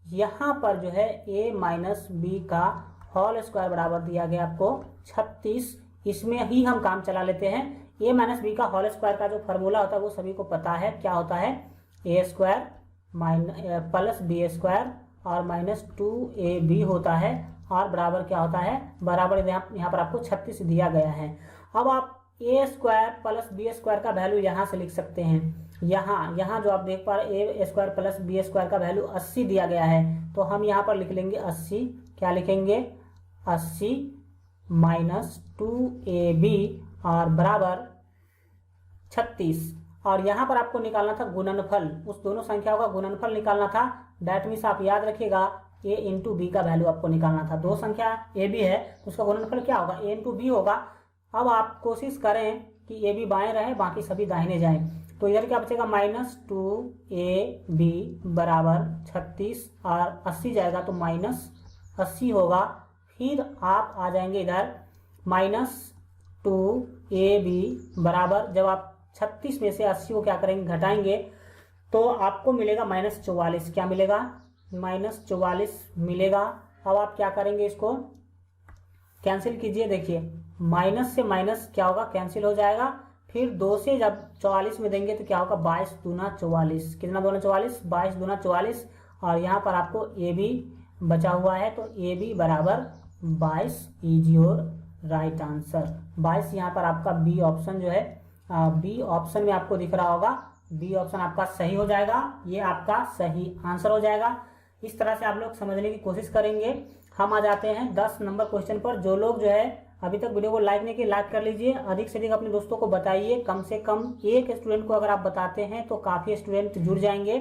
यहाँ पर जो है a माइनस बी का होल स्क्वायर बराबर दिया गया आपको 36, इसमें ही हम काम चला लेते हैं। a माइनस बी का होल स्क्वायर का जो फार्मूला होता है वो सभी को पता है, क्या होता है, a square plus B square और माइनस 2ab होता है, और बराबर क्या होता है, बराबर यहाँ पर आपको 36 दिया गया है। अब आप a square plus B square का वैल्यू यहाँ से लिख सकते हैं। यहाँ जो आप देख पा रहे हैं a square plus B square का वैल्यू 80 दिया गया है, तो हम यहाँ पर लिख लेंगे 80, क्या लिखेंगे, 80 माइनस 2ab और बराबर 36। और यहाँ पर आपको निकालना था गुणनफल, उस दोनों संख्याओं का गुणनफल निकालना था। दैट मीन्स आप याद रखिएगा a इंटू बी का वैल्यू आपको निकालना था। दो संख्या a b है, उसका गुणनफल क्या होगा, a इंटू बी होगा। अब आप कोशिश करें कि a b बाएं रहे, बाकी सभी दाहिने जाएं। तो इधर क्या बचेगा, माइनस 2ab बराबर 36, और 80 जाएगा तो माइनस 80 होगा। फिर आप आ जाएंगे इधर माइनस 2ab बराबर, जब आप 36 में से 80 को क्या करेंगे, घटाएंगे, तो आपको मिलेगा माइनस 44। क्या मिलेगा, माइनस 44 मिलेगा। अब आप क्या करेंगे, इसको कैंसिल कीजिए। देखिए माइनस से माइनस क्या होगा, कैंसिल हो जाएगा। फिर 2 से जब 44 में देंगे तो क्या होगा, 22 दूना 44, कितना दूना 44, 22 दूना 44, और यहाँ पर आपको ए बी बचा हुआ है, तो ए बी बराबर 22 इज योर राइट आंसर। 22 यहाँ पर आपका बी ऑप्शन जो है, बी ऑप्शन में आपको दिख रहा होगा, बी ऑप्शन आपका सही हो जाएगा, ये आपका सही आंसर हो जाएगा। इस तरह से आप लोग समझने की कोशिश करेंगे। हम आ जाते हैं 10 नंबर क्वेश्चन पर। जो लोग जो है अभी तक वीडियो को लाइक नहीं किए, लाइक कर लीजिए, अधिक से अधिक अपने दोस्तों को बताइए। कम से कम एक स्टूडेंट को अगर आप बताते हैं तो काफ़ी स्टूडेंट जुड़ जाएंगे।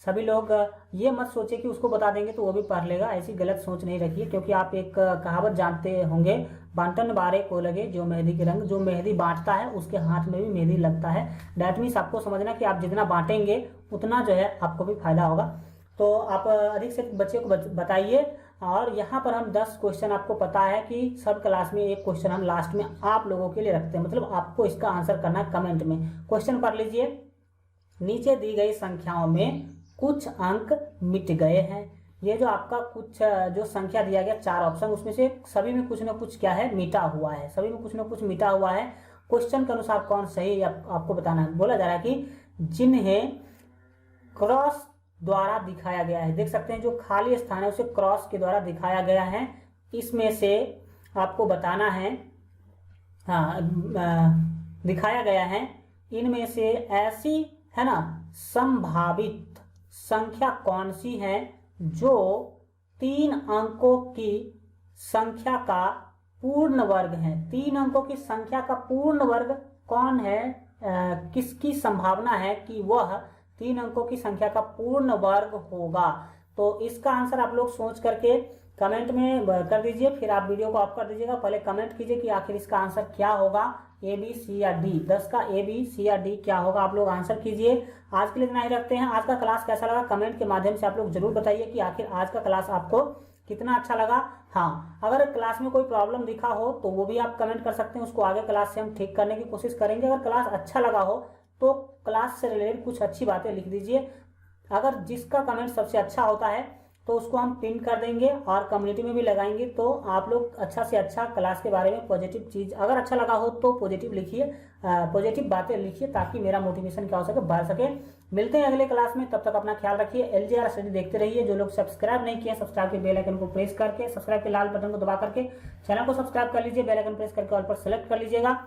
सभी लोग ये मत सोचे कि उसको बता देंगे तो वो भी पढ़ लेगा, ऐसी गलत सोच नहीं रखिए, क्योंकि आप एक कहावत जानते होंगे, बांटन बारे को लगे जो मेहंदी के रंग, जो मेहंदी बांटता है उसके हाथ में भी मेहंदी लगता है। दैट मीन्स आपको समझना कि आप जितना बांटेंगे उतना जो है आपको भी फायदा होगा। तो आप अधिक से बच्चे को बताइए। और यहाँ पर हम 10 क्वेश्चन, आपको पता है कि सब क्लास में एक क्वेश्चन हम लास्ट में आप लोगों के लिए रखते हैं, मतलब आपको इसका आंसर करना है कमेंट में। क्वेश्चन पढ़ लीजिए। नीचे दी गई संख्याओं में कुछ अंक मिट गए हैं। ये जो आपका कुछ जो संख्या दिया गया 4 ऑप्शन, उसमें से सभी में कुछ ना कुछ क्या है, मिटा हुआ है। सभी में कुछ ना कुछ मिटा हुआ है। क्वेश्चन के अनुसार कौन सही है आपको बताना है। बोला जा रहा है कि जिन्हें क्रॉस द्वारा दिखाया गया है, देख सकते हैं जो खाली स्थान है उसे क्रॉस के द्वारा दिखाया गया है। इसमें से आपको बताना है, हाँ दिखाया गया है, इनमें से ऐसी है ना संभावित संख्या कौन सी है जो 3 अंकों की संख्या का पूर्ण वर्ग है। 3 अंकों की संख्या का पूर्ण वर्ग कौन है, किसकी संभावना है कि वह 3 अंकों की संख्या का पूर्ण वर्ग होगा। तो इसका आंसर आप लोग सोच करके कमेंट में कर दीजिए, फिर आप वीडियो को ऑफ कर दीजिएगा। पहले कमेंट कीजिए कि आखिर इसका आंसर क्या होगा, ए बी सी या डी। 10 का ए बी सी या डी क्या होगा, आप लोग आंसर कीजिए। आज के लिए इतना ही रखते हैं। आज का क्लास कैसा लगा कमेंट के माध्यम से आप लोग जरूर बताइए कि आखिर आज का क्लास आपको कितना अच्छा लगा। हाँ, अगर क्लास में कोई प्रॉब्लम दिखा हो तो वो भी आप कमेंट कर सकते हैं, उसको आगे क्लास से हम ठीक करने की कोशिश करेंगे। अगर क्लास अच्छा लगा हो तो क्लास से रिलेटेड कुछ अच्छी बातें लिख दीजिए। अगर जिसका कमेंट सबसे अच्छा होता है तो उसको हम पिन कर देंगे और कम्युनिटी में भी लगाएंगे। तो आप लोग अच्छा से अच्छा क्लास के बारे में पॉजिटिव चीज़, अगर अच्छा लगा हो तो पॉजिटिव लिखिए, पॉजिटिव बातें लिखिए, ताकि मेरा मोटिवेशन क्या हो सके, बढ़ सके। मिलते हैं अगले क्लास में, तब तक अपना ख्याल रखिए। LJR स्टडी देखते रहिए। जो लोग सब्सक्राइब नहीं किए, सब्सक्राइब के बेल आइकन को प्रेस करके, सब्सक्राइब के लाल बटन को दबा करके चैनल को सब्सक्राइब कर लीजिए। बेल आइकन प्रेस करके ऑल पर सेलेक्ट कर लीजिएगा।